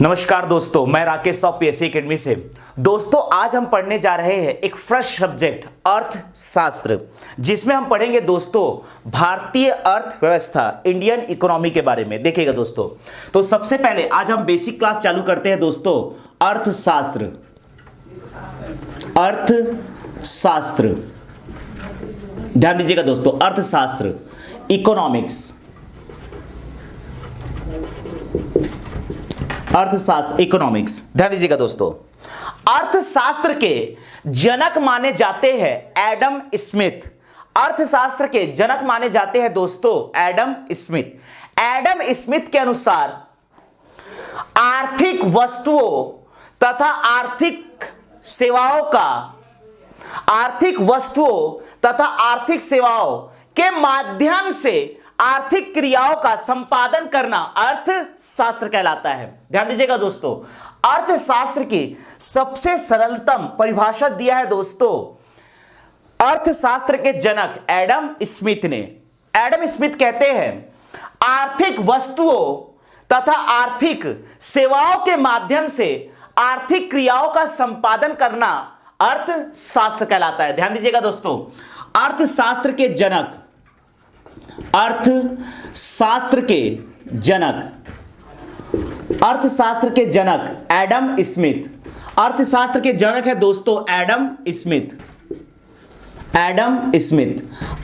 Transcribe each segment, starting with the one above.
नमस्कार दोस्तों, मैं राकेश ऑफ पीएससी एकेडमी से। दोस्तों आज हम पढ़ने जा रहे हैं एक फ्रेश सब्जेक्ट अर्थशास्त्र, जिसमें हम पढ़ेंगे दोस्तों भारतीय अर्थव्यवस्था, इंडियन इकोनॉमी के बारे में। देखिएगा दोस्तों, तो सबसे पहले आज हम बेसिक क्लास चालू करते हैं दोस्तों। अर्थशास्त्र, अर्थशास्त्र, ध्यान दीजिएगा दोस्तों, अर्थशास्त्र, इकोनॉमिक्स, अर्थशास्त्र, इकोनॉमिक्स। ध्यान दीजिएगा दोस्तों, अर्थशास्त्र के जनक माने जाते हैं एडम स्मिथ। अर्थशास्त्र के जनक माने जाते हैं दोस्तों एडम स्मिथ। एडम स्मिथ के अनुसार आर्थिक वस्तुओं तथा आर्थिक सेवाओं के माध्यम से आर्थिक क्रियाओं का संपादन करना अर्थशास्त्र कहलाता है। ध्यान दीजिएगा दोस्तों, अर्थशास्त्र की सबसे सरलतम परिभाषा दिया है दोस्तों अर्थशास्त्र के जनक एडम स्मिथ ने। एडम स्मिथ कहते हैं आर्थिक वस्तुओं तथा आर्थिक सेवाओं के माध्यम से आर्थिक क्रियाओं का संपादन करना अर्थशास्त्र कहलाता है। ध्यान दीजिएगा दोस्तों, अर्थशास्त्र के जनक, अर्थशास्त्र के जनक एडम स्मिथ। अर्थशास्त्र के जनक है दोस्तों एडम स्मिथ।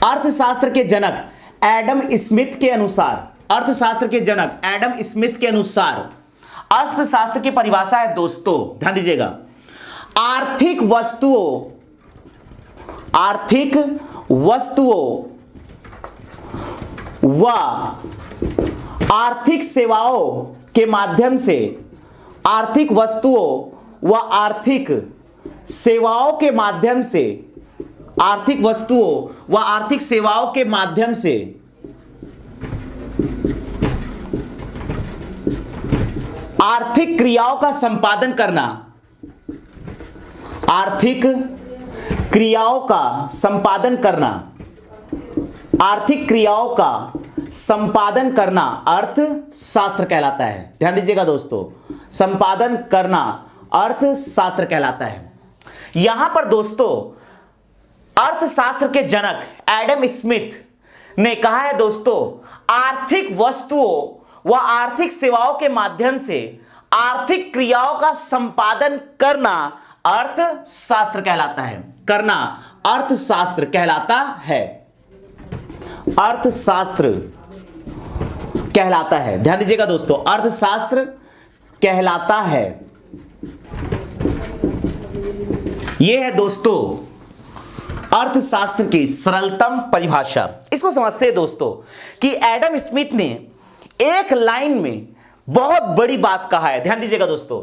अर्थशास्त्र के जनक एडम स्मिथ के अनुसार, अर्थशास्त्र के जनक एडम स्मिथ के अनुसार अर्थशास्त्र की परिभाषा है दोस्तों, ध्यान दीजिएगा, आर्थिक वस्तुओं व आर्थिक सेवाओं के माध्यम से, आर्थिक वस्तुओं व आर्थिक सेवाओं के माध्यम से, आर्थिक वस्तुओं व आर्थिक सेवाओं के माध्यम से आर्थिक क्रियाओं का संपादन करना, आर्थिक क्रियाओं का संपादन करना, आर्थिक क्रियाओं का संपादन करना अर्थशास्त्र कहलाता है। ध्यान दीजिएगा दोस्तों, संपादन करना अर्थशास्त्र कहलाता है। यहां पर दोस्तों अर्थशास्त्र के जनक एडम स्मिथ ने कहा है दोस्तों आर्थिक वस्तुओं व आर्थिक सेवाओं के माध्यम से आर्थिक क्रियाओं का संपादन करना अर्थशास्त्र कहलाता है। करना अर्थशास्त्र कहलाता है, अर्थशास्त्र कहलाता है। ध्यान दीजिएगा दोस्तों, अर्थशास्त्र कहलाता है। यह है दोस्तों अर्थशास्त्र की सरलतम परिभाषा। इसको समझते हैं दोस्तों कि एडम स्मिथ ने एक लाइन में बहुत बड़ी बात कहा है। ध्यान दीजिएगा दोस्तों,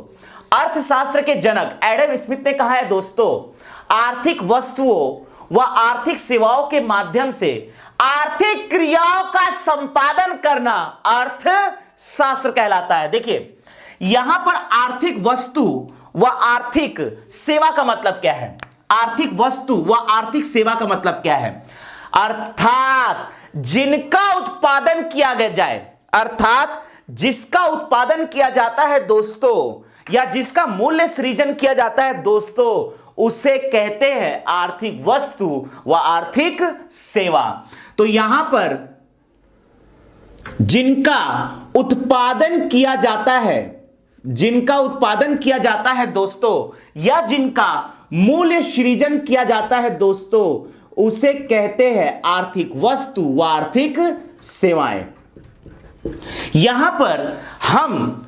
अर्थशास्त्र के जनक एडम स्मिथ ने कहा है दोस्तों आर्थिक वस्तुओं व आर्थिक सेवाओं के माध्यम से आर्थिक क्रियाओं का संपादन करना अर्थशास्त्र कहलाता है। देखिए यहां पर आर्थिक वस्तु व आर्थिक सेवा का मतलब क्या है? आर्थिक वस्तु व आर्थिक सेवा का मतलब क्या है? अर्थात जिनका उत्पादन किया जाए, अर्थात जिसका उत्पादन किया जाता है दोस्तों, या जिसका मूल्य सृजन किया जाता है दोस्तों, उसे कहते हैं आर्थिक वस्तु व आर्थिक सेवा। तो यहां पर जिनका उत्पादन किया जाता है, जिनका उत्पादन किया जाता है दोस्तों, या जिनका मूल्य सृजन किया जाता है दोस्तों, उसे कहते हैं आर्थिक वस्तु व आर्थिक सेवाएं। यहां पर हम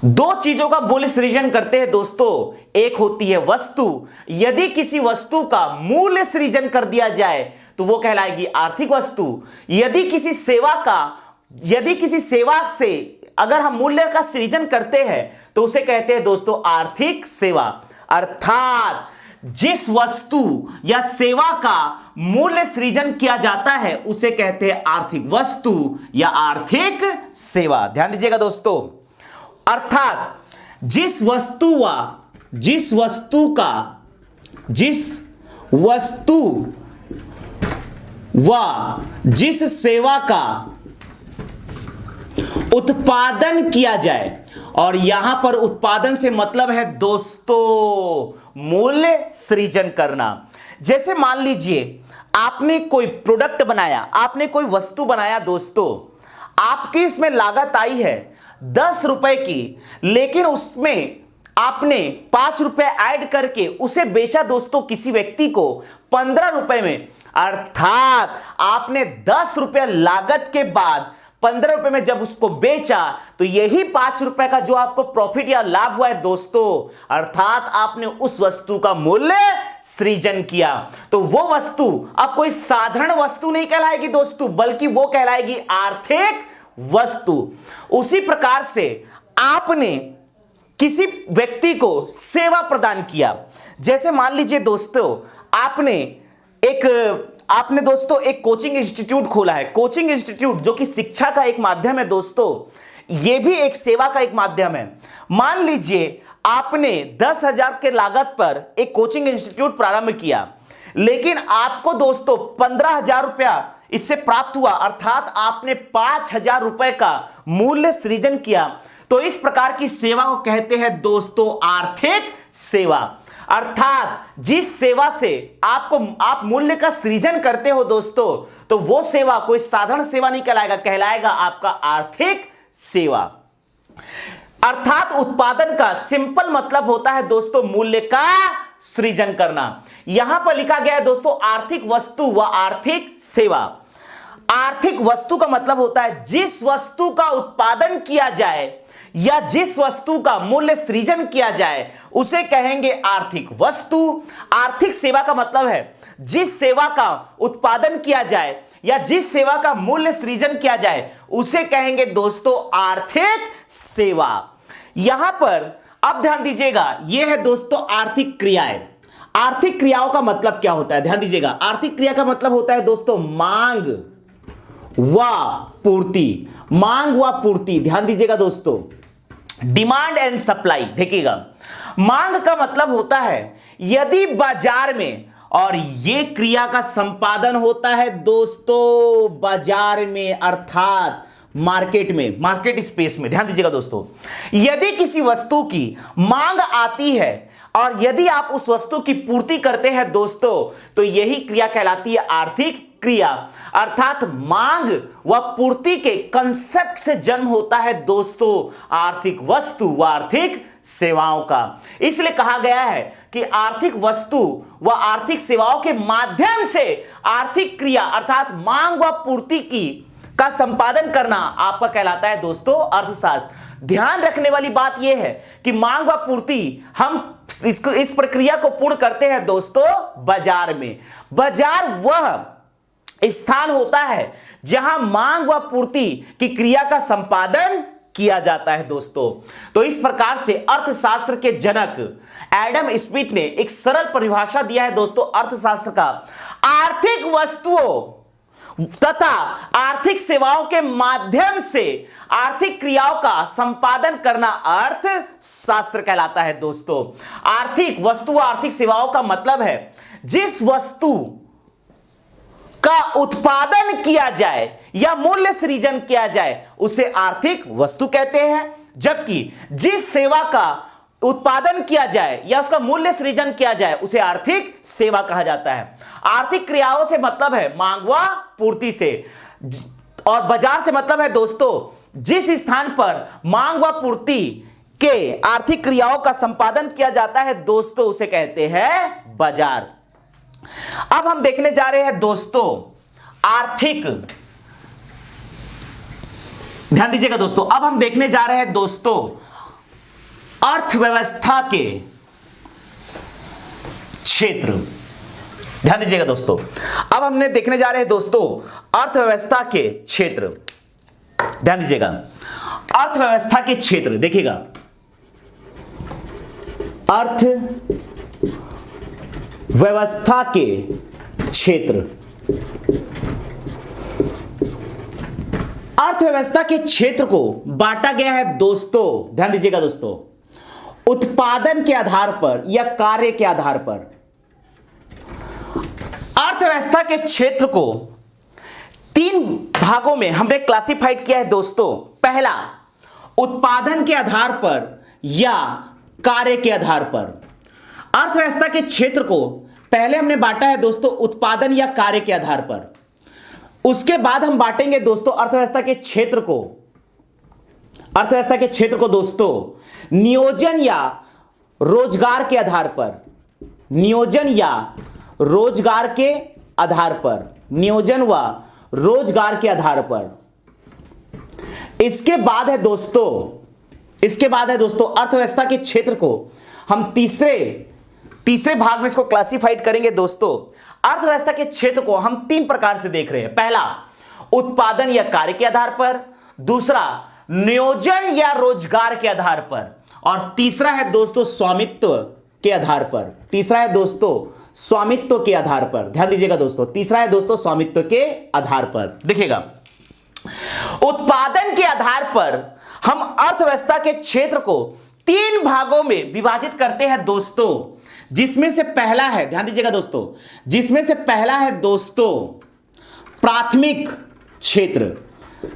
दो चीजों का मूल्य सृजन करते हैं दोस्तों। एक होती है वस्तु, यदि किसी वस्तु का मूल्य सृजन कर दिया जाए तो वो कहलाएगी आर्थिक वस्तु। यदि किसी सेवा से अगर हम मूल्य का सृजन करते हैं तो उसे कहते हैं दोस्तों आर्थिक सेवा। अर्थात जिस वस्तु या सेवा का मूल्य सृजन किया जाता है उसे कहते हैं आर्थिक वस्तु या आर्थिक सेवा। ध्यान दीजिएगा दोस्तों, अर्थात जिस वस्तु व जिस सेवा का उत्पादन किया जाए और यहां पर उत्पादन से मतलब है दोस्तों मूल्य सृजन करना। जैसे मान लीजिए आपने कोई प्रोडक्ट बनाया, आपने कोई वस्तु बनाया दोस्तों, आपकी इसमें लागत आई है 10 रुपए की, लेकिन उसमें आपने 5 रुपए ऐड करके उसे बेचा दोस्तों किसी व्यक्ति को 15 रुपए में, अर्थात आपने 10 रुपए लागत के बाद 15 रुपए में जब उसको बेचा तो यही 5 रुपए का जो आपको प्रॉफिट या लाभ हुआ है दोस्तों, अर्थात आपने उस वस्तु का मूल्य सृजन किया। तो वो वस्तु अब कोई साधारण वस्तु नहीं कहलाएगी दोस्तों, बल्कि वो कहलाएगी आर्थिक वस्तु। उसी प्रकार से आपने किसी व्यक्ति को सेवा प्रदान किया। जैसे मान लीजिए दोस्तों आपने दोस्तों एक कोचिंग इंस्टीट्यूट खोला है। कोचिंग इंस्टीट्यूट जो कि शिक्षा का एक माध्यम है दोस्तों, यह भी एक सेवा का एक माध्यम है। मान लीजिए आपने 10,000 के लागत पर एक कोचिंग इंस्टीट्यूट प्रारंभ किया, लेकिन आपको दोस्तों 15,000 रुपया इससे प्राप्त हुआ, अर्थात आपने 5,000 रुपए का मूल्य सृजन किया। तो इस प्रकार की सेवा को कहते हैं दोस्तों आर्थिक सेवा। अर्थात जिस सेवा से आप मूल्य का सृजन करते हो दोस्तों, तो वो सेवा कोई साधारण सेवा नहीं कहलाएगा, कहलाएगा आपका आर्थिक सेवा। अर्थात उत्पादन का सिंपल मतलब होता है दोस्तों मूल्य का सृजन करना। यहां पर लिखा गया है दोस्तों आर्थिक वस्तु व आर्थिक सेवा। आर्थिक वस्तु का मतलब होता है जिस वस्तु का उत्पादन किया जाए या जिस वस्तु का मूल्य सृजन किया जाए उसे कहेंगे आर्थिक वस्तु। आर्थिक सेवा का मतलब है जिस सेवा का उत्पादन किया जाए या जिस सेवा का मूल्य सृजन किया जाए उसे कहेंगे दोस्तों आर्थिक सेवा। यहां पर अब ध्यान दीजिएगा, यह है दोस्तों आर्थिक क्रियाएं। आर्थिक क्रियाओं का मतलब क्या होता है, ध्यान दीजिएगा। आर्थिक क्रिया का मतलब होता है दोस्तों मांग व पूर्ति। मांग व पूर्ति, ध्यान दीजिएगा दोस्तों, डिमांड एंड सप्लाई। देखिएगा, मांग का मतलब होता है यदि बाजार में, और यह क्रिया का संपादन होता है दोस्तों बाजार में, अर्थात मार्केट में, मार्केट स्पेस में। ध्यान दीजिएगा दोस्तों, यदि किसी वस्तु की मांग आती है और यदि आप उस वस्तु की पूर्ति करते हैं दोस्तों, तो यही क्रिया कहलाती है आर्थिक क्रिया। अर्थात मांग व पूर्ति के कंसेप्ट से जन्म होता है दोस्तों आर्थिक वस्तु व आर्थिक सेवाओं का। इसलिए कहा गया है कि आर्थिक वस्तु व आर्थिक सेवाओं के माध्यम से आर्थिक क्रिया अर्थात मांग व पूर्ति का संपादन करना आपका कहलाता है दोस्तों अर्थशास्त्र। ध्यान रखने वाली बात यह है कि मांग व पूर्ति हम इस प्रक्रिया को पूर्ण करते हैं दोस्तों बाजार में। बाजार वह स्थान होता है जहां मांग व पूर्ति की क्रिया का संपादन किया जाता है दोस्तों। तो इस प्रकार से अर्थशास्त्र के जनक एडम स्मिथ ने एक सरल परिभाषा दिया है दोस्तों अर्थशास्त्र का। आर्थिक वस्तुओं तथा आर्थिक सेवाओं के माध्यम से आर्थिक क्रियाओं का संपादन करना अर्थशास्त्र कहलाता है दोस्तों। आर्थिक वस्तु व आर्थिक सेवाओं का मतलब है जिस वस्तु का उत्पादन किया जाए या मूल्य सृजन किया जाए उसे आर्थिक वस्तु कहते हैं, जबकि जिस सेवा का उत्पादन किया जाए या उसका मूल्य सृजन किया जाए उसे आर्थिक सेवा कहा जाता है। आर्थिक क्रियाओं से मतलब है मांग व पूर्ति से, और बाजार से मतलब है दोस्तों जिस स्थान पर मांग व पूर्ति के आर्थिक क्रियाओं का संपादन किया जाता है दोस्तों उसे कहते हैं बाजार। अब हम देखने जा रहे हैं दोस्तों आर्थिक, ध्यान दीजिएगा दोस्तों, अब हम देखने जा रहे हैं दोस्तों अर्थव्यवस्था के क्षेत्र। ध्यान दीजिएगा दोस्तों, अब हमने देखने जा रहे हैं दोस्तों अर्थव्यवस्था के क्षेत्र। ध्यान दीजिएगा, अर्थव्यवस्था के क्षेत्र देखिएगा, अर्थव्यवस्था के क्षेत्र। अर्थव्यवस्था के क्षेत्र को बांटा गया है दोस्तों, ध्यान दीजिएगा दोस्तों, उत्पादन के आधार पर या कार्य के आधार पर। अर्थव्यवस्था के क्षेत्र को 3 भागों में हमने क्लासिफाइड किया है दोस्तों। पहला, उत्पादन के आधार पर या कार्य के आधार पर। अर्थव्यवस्था के क्षेत्र को पहले हमने बांटा है दोस्तों उत्पादन या कार्य के आधार पर, उसके बाद हम बांटेंगे दोस्तों अर्थव्यवस्था के क्षेत्र को दोस्तों नियोजन या रोजगार के आधार पर, नियोजन या रोजगार के आधार पर, नियोजन व रोजगार के आधार पर। इसके बाद है दोस्तों अर्थव्यवस्था के क्षेत्र को हम तीसरे भाग में इसको क्लासिफाइड करेंगे दोस्तों। अर्थव्यवस्था के क्षेत्र को हम 3 प्रकार से देख रहे हैं। पहला उत्पादन या कार्य के आधार पर, दूसरा नियोजन या रोजगार के आधार पर, और तीसरा है दोस्तों स्वामित्व के आधार पर। तीसरा है दोस्तों स्वामित्व के आधार पर। ध्यान दीजिएगा दोस्तों, तीसरा है दोस्तों स्वामित्व के आधार पर। देखिएगा, उत्पादन के आधार पर हम अर्थव्यवस्था के क्षेत्र को 3 भागों में विभाजित करते हैं दोस्तों, जिसमें से पहला है, ध्यान दीजिएगा दोस्तों, जिसमें से पहला है दोस्तों प्राथमिक क्षेत्र,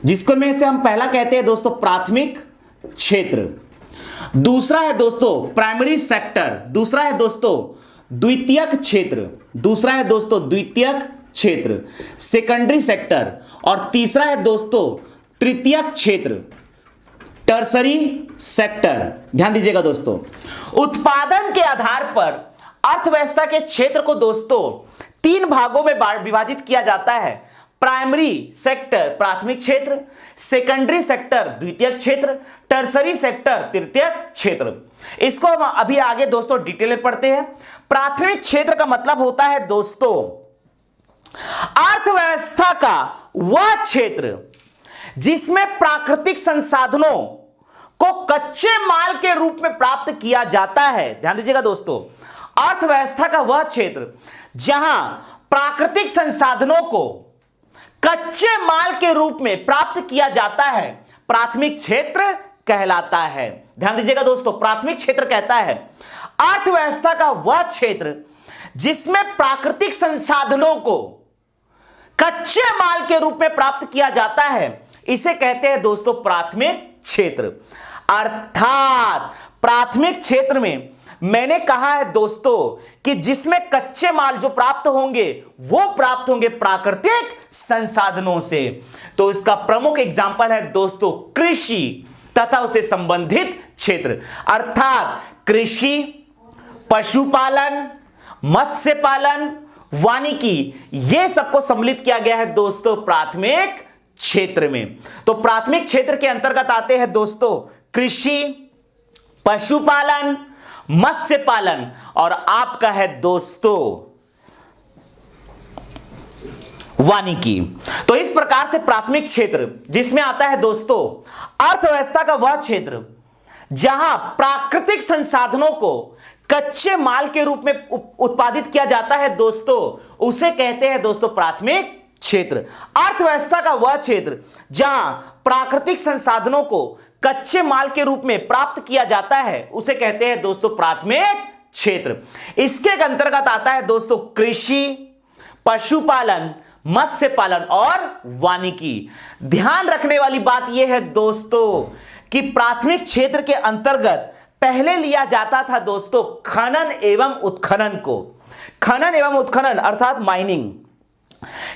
जिसको में से हम पहला कहते हैं दोस्तों प्राथमिक क्षेत्र। दूसरा है दोस्तों प्राइमरी सेक्टर, दूसरा है दोस्तों द्वितीयक क्षेत्र, दूसरा है दोस्तों द्वितीयक क्षेत्र सेकेंडरी सेक्टर, और तीसरा है दोस्तों तृतीयक क्षेत्र टर्सरी सेक्टर। ध्यान दीजिएगा दोस्तों, उत्पादन के आधार पर अर्थव्यवस्था के क्षेत्र को दोस्तों 3 भागों में विभाजित किया जाता है। प्राइमरी सेक्टर प्राथमिक क्षेत्र, सेकेंडरी सेक्टर द्वितीयक क्षेत्र, टर्सरी सेक्टर तृतीयक क्षेत्र। इसको हम अभी आगे दोस्तों डिटेल में पढ़ते हैं। प्राथमिक क्षेत्र का मतलब होता है दोस्तों अर्थव्यवस्था का वह क्षेत्र जिसमें प्राकृतिक संसाधनों को कच्चे माल के रूप में प्राप्त किया जाता है। ध्यान दीजिएगा दोस्तों, अर्थव्यवस्था का वह क्षेत्र जहां प्राकृतिक संसाधनों को कच्चे माल के रूप में प्राप्त किया जाता है प्राथमिक क्षेत्र कहलाता है। ध्यान दीजिएगा दोस्तों, प्राथमिक क्षेत्र कहता है अर्थव्यवस्था का वह क्षेत्र जिसमें प्राकृतिक संसाधनों को कच्चे माल के रूप में प्राप्त किया जाता है, इसे कहते हैं दोस्तों प्राथमिक क्षेत्र। अर्थात प्राथमिक क्षेत्र में मैंने कहा है दोस्तों कि जिसमें कच्चे माल जो प्राप्त होंगे वो प्राप्त होंगे प्राकृतिक संसाधनों से। तो इसका प्रमुख एग्जांपल है दोस्तों कृषि तथा उसे संबंधित क्षेत्र, अर्थात कृषि, पशुपालन, मत्स्य पालन, वानिकी, ये सबको सम्मिलित किया गया है दोस्तों प्राथमिक क्षेत्र में। तो प्राथमिक क्षेत्र के अंतर्गत आते हैं दोस्तों कृषि, पशुपालन, मत्स्य पालन, और आपका है दोस्तों वानिकी। तो इस प्रकार से प्राथमिक क्षेत्र जिसमें आता है दोस्तों अर्थव्यवस्था का वह क्षेत्र जहां प्राकृतिक संसाधनों को कच्चे माल के रूप में उत्पादित किया जाता है दोस्तों, उसे कहते हैं दोस्तों प्राथमिक क्षेत्र। अर्थव्यवस्था का वह क्षेत्र जहां प्राकृतिक संसाधनों को कच्चे माल के रूप में प्राप्त किया जाता है, उसे कहते हैं दोस्तों प्राथमिक क्षेत्र। इसके अंतर्गत आता है दोस्तों कृषि, पशुपालन, मत्स्य पालन और वानिकी। ध्यान रखने वाली बात यह है दोस्तों कि प्राथमिक क्षेत्र के अंतर्गत पहले लिया जाता था दोस्तों खनन एवं उत्खनन को। खनन एवं उत्खनन अर्थात माइनिंग।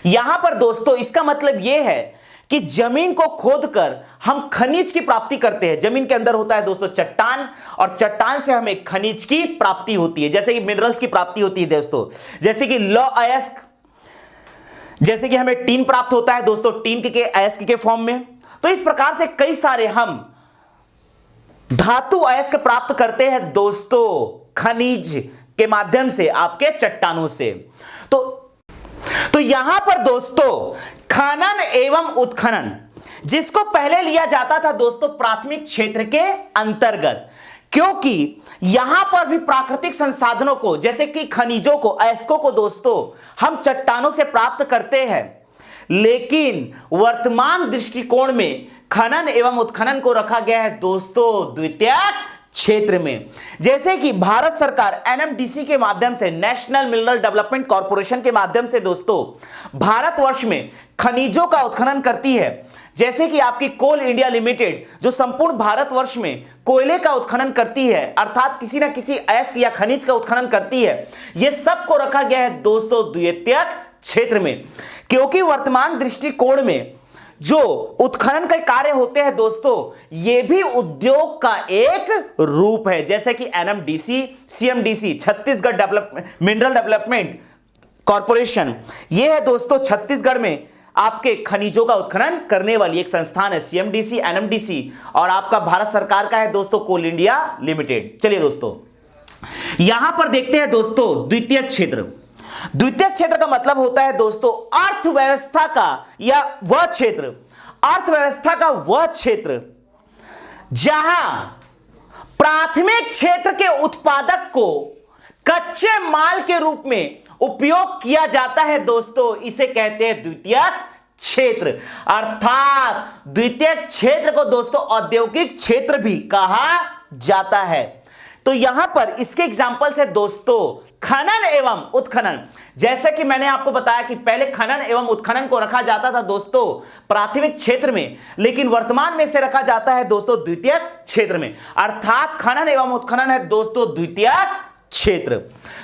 यहां पर दोस्तों इसका मतलब यह है कि जमीन को खोदकर हम खनिज की प्राप्ति करते हैं। जमीन के अंदर होता है दोस्तों चट्टान, और चट्टान से हमें खनिज की प्राप्ति होती है, जैसे कि मिनरल्स की प्राप्ति होती है दोस्तों, जैसे कि लौह अयस्क, जैसे कि हमें टीन प्राप्त होता है दोस्तों टीन के अयस्क के फॉर्म में। तो इस प्रकार से कई सारे हम धातु अयस्क प्राप्त करते हैं दोस्तों खनिज के माध्यम से, आपके चट्टानों से। तो यहां पर दोस्तों खनन एवं उत्खनन जिसको पहले लिया जाता था दोस्तों प्राथमिक क्षेत्र के अंतर्गत, क्योंकि यहां पर भी प्राकृतिक संसाधनों को जैसे कि खनिजों को, अयस्कों को दोस्तों हम चट्टानों से प्राप्त करते हैं, लेकिन वर्तमान दृष्टिकोण में खनन एवं उत्खनन को रखा गया है दोस्तों द्वितीयक क्षेत्र में। जैसे कि भारत सरकार एनएमडीसी के माध्यम से, नेशनल मिनरल डेवलपमेंट कॉर्पोरेशन के माध्यम से दोस्तों भारतवर्ष में खनिजों का उत्खनन करती है। जैसे कि आपकी कोल इंडिया लिमिटेड जो संपूर्ण भारतवर्ष में कोयले का उत्खनन करती है, अर्थात किसी ना किसी अयस्क या खनिज का उत्खनन करती है। यह सबको रखा गया है दोस्तों द्वितीयक क्षेत्र में, क्योंकि वर्तमान दृष्टिकोण में जो उत्खनन के कार्य होते हैं दोस्तों, ये भी उद्योग का एक रूप है। जैसे कि NMDC, CMDC, Chhattisgarh mineral development corporation, ये है दोस्तों छत्तीसगढ़ में आपके खनिजों का उत्खनन करने वाली एक संस्थान है, सीएमडीसी, एनएमडीसी, और आपका भारत सरकार का है दोस्तों कोल इंडिया लिमिटेड। चलिए दोस्तों यहां पर देखते हैं दोस्तों द्वितीयक क्षेत्र। द्वितीयक क्षेत्र का मतलब होता है दोस्तों अर्थव्यवस्था का या वह क्षेत्र, अर्थव्यवस्था का वह क्षेत्र जहां प्राथमिक क्षेत्र के उत्पादक को कच्चे माल के रूप में उपयोग किया जाता है दोस्तों, इसे कहते हैं द्वितीयक क्षेत्र। अर्थात द्वितीयक क्षेत्र को दोस्तों औद्योगिक क्षेत्र भी कहा जाता है। तो यहां पर इसके एग्जांपल्स है दोस्तों खनन एवं उत्खनन। जैसे कि मैंने आपको बताया कि पहले खनन एवं उत्खनन को रखा जाता था दोस्तों प्राथमिक क्षेत्र में, लेकिन वर्तमान में से रखा जाता है दोस्तों द्वितीयक क्षेत्र में। अर्थात खनन एवं उत्खनन है दोस्तों द्वितीयक क्षेत्र।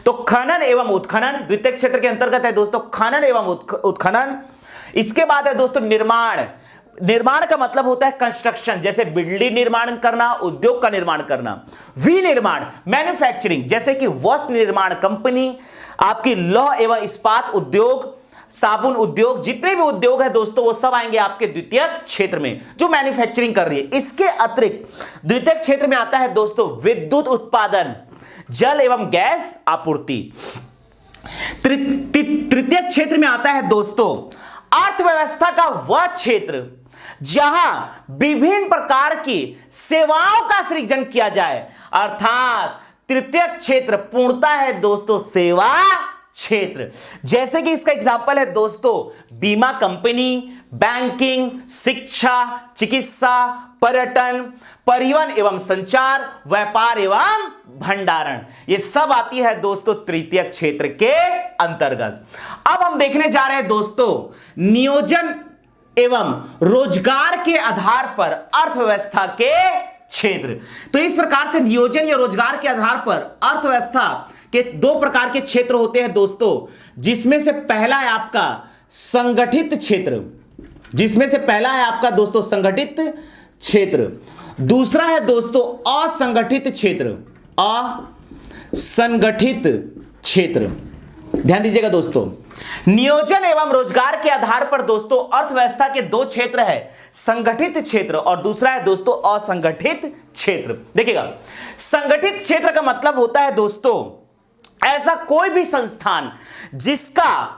तो खनन एवं उत्खनन द्वितीयक क्षेत्र के अंतर्गत है दोस्तों खनन एवं उत्खनन। इसके बाद है दोस्तों निर्माण। निर्माण का मतलब होता है कंस्ट्रक्शन, जैसे बिल्डिंग निर्माण करना, उद्योग का निर्माण करना। विनिर्माण मैन्युफैक्चरिंग, जैसे कि वस्त्र निर्माण कंपनी, आपकी लौह एवं इस्पात उद्योग, साबुन उद्योग, जितने भी उद्योग है दोस्तों वो सब आएंगे आपके द्वितीयक क्षेत्र में जो मैन्युफैक्चरिंग कर रही है। इसके अतिरिक्त द्वितीयक क्षेत्र में आता है दोस्तों विद्युत उत्पादन, जल एवं गैस आपूर्ति। तृतीयक क्षेत्र में आता है दोस्तों अर्थव्यवस्था का वह क्षेत्र जहां विभिन्न प्रकार की सेवाओं का सृजन किया जाए। अर्थात तृतीयक क्षेत्र पूर्णता है दोस्तों सेवा क्षेत्र। जैसे कि इसका एग्जांपल है दोस्तों बीमा कंपनी, बैंकिंग, शिक्षा, चिकित्सा, पर्यटन, परिवहन एवं संचार, व्यापार एवं भंडारण, ये सब आती है दोस्तों तृतीयक क्षेत्र के अंतर्गत। अब हम देखने जा रहे हैं दोस्तों नियोजन एवं रोजगार के आधार पर अर्थव्यवस्था के क्षेत्र। तो इस प्रकार से नियोजन या रोजगार के आधार पर अर्थव्यवस्था के दो प्रकार के क्षेत्र होते हैं दोस्तों, जिसमें से पहला है आपका संगठित क्षेत्र, जिसमें से पहला है आपका दोस्तों संगठित क्षेत्र, दूसरा है दोस्तों असंगठित क्षेत्र। असंगठित क्षेत्र, ध्यान दीजिएगा दोस्तों, नियोजन एवं रोजगार के आधार पर दोस्तों अर्थव्यवस्था के दो क्षेत्र है, संगठित क्षेत्र और दूसरा है दोस्तों असंगठित क्षेत्र। देखिएगा संगठित क्षेत्र का मतलब होता है दोस्तों ऐसा कोई भी संस्थान जिसका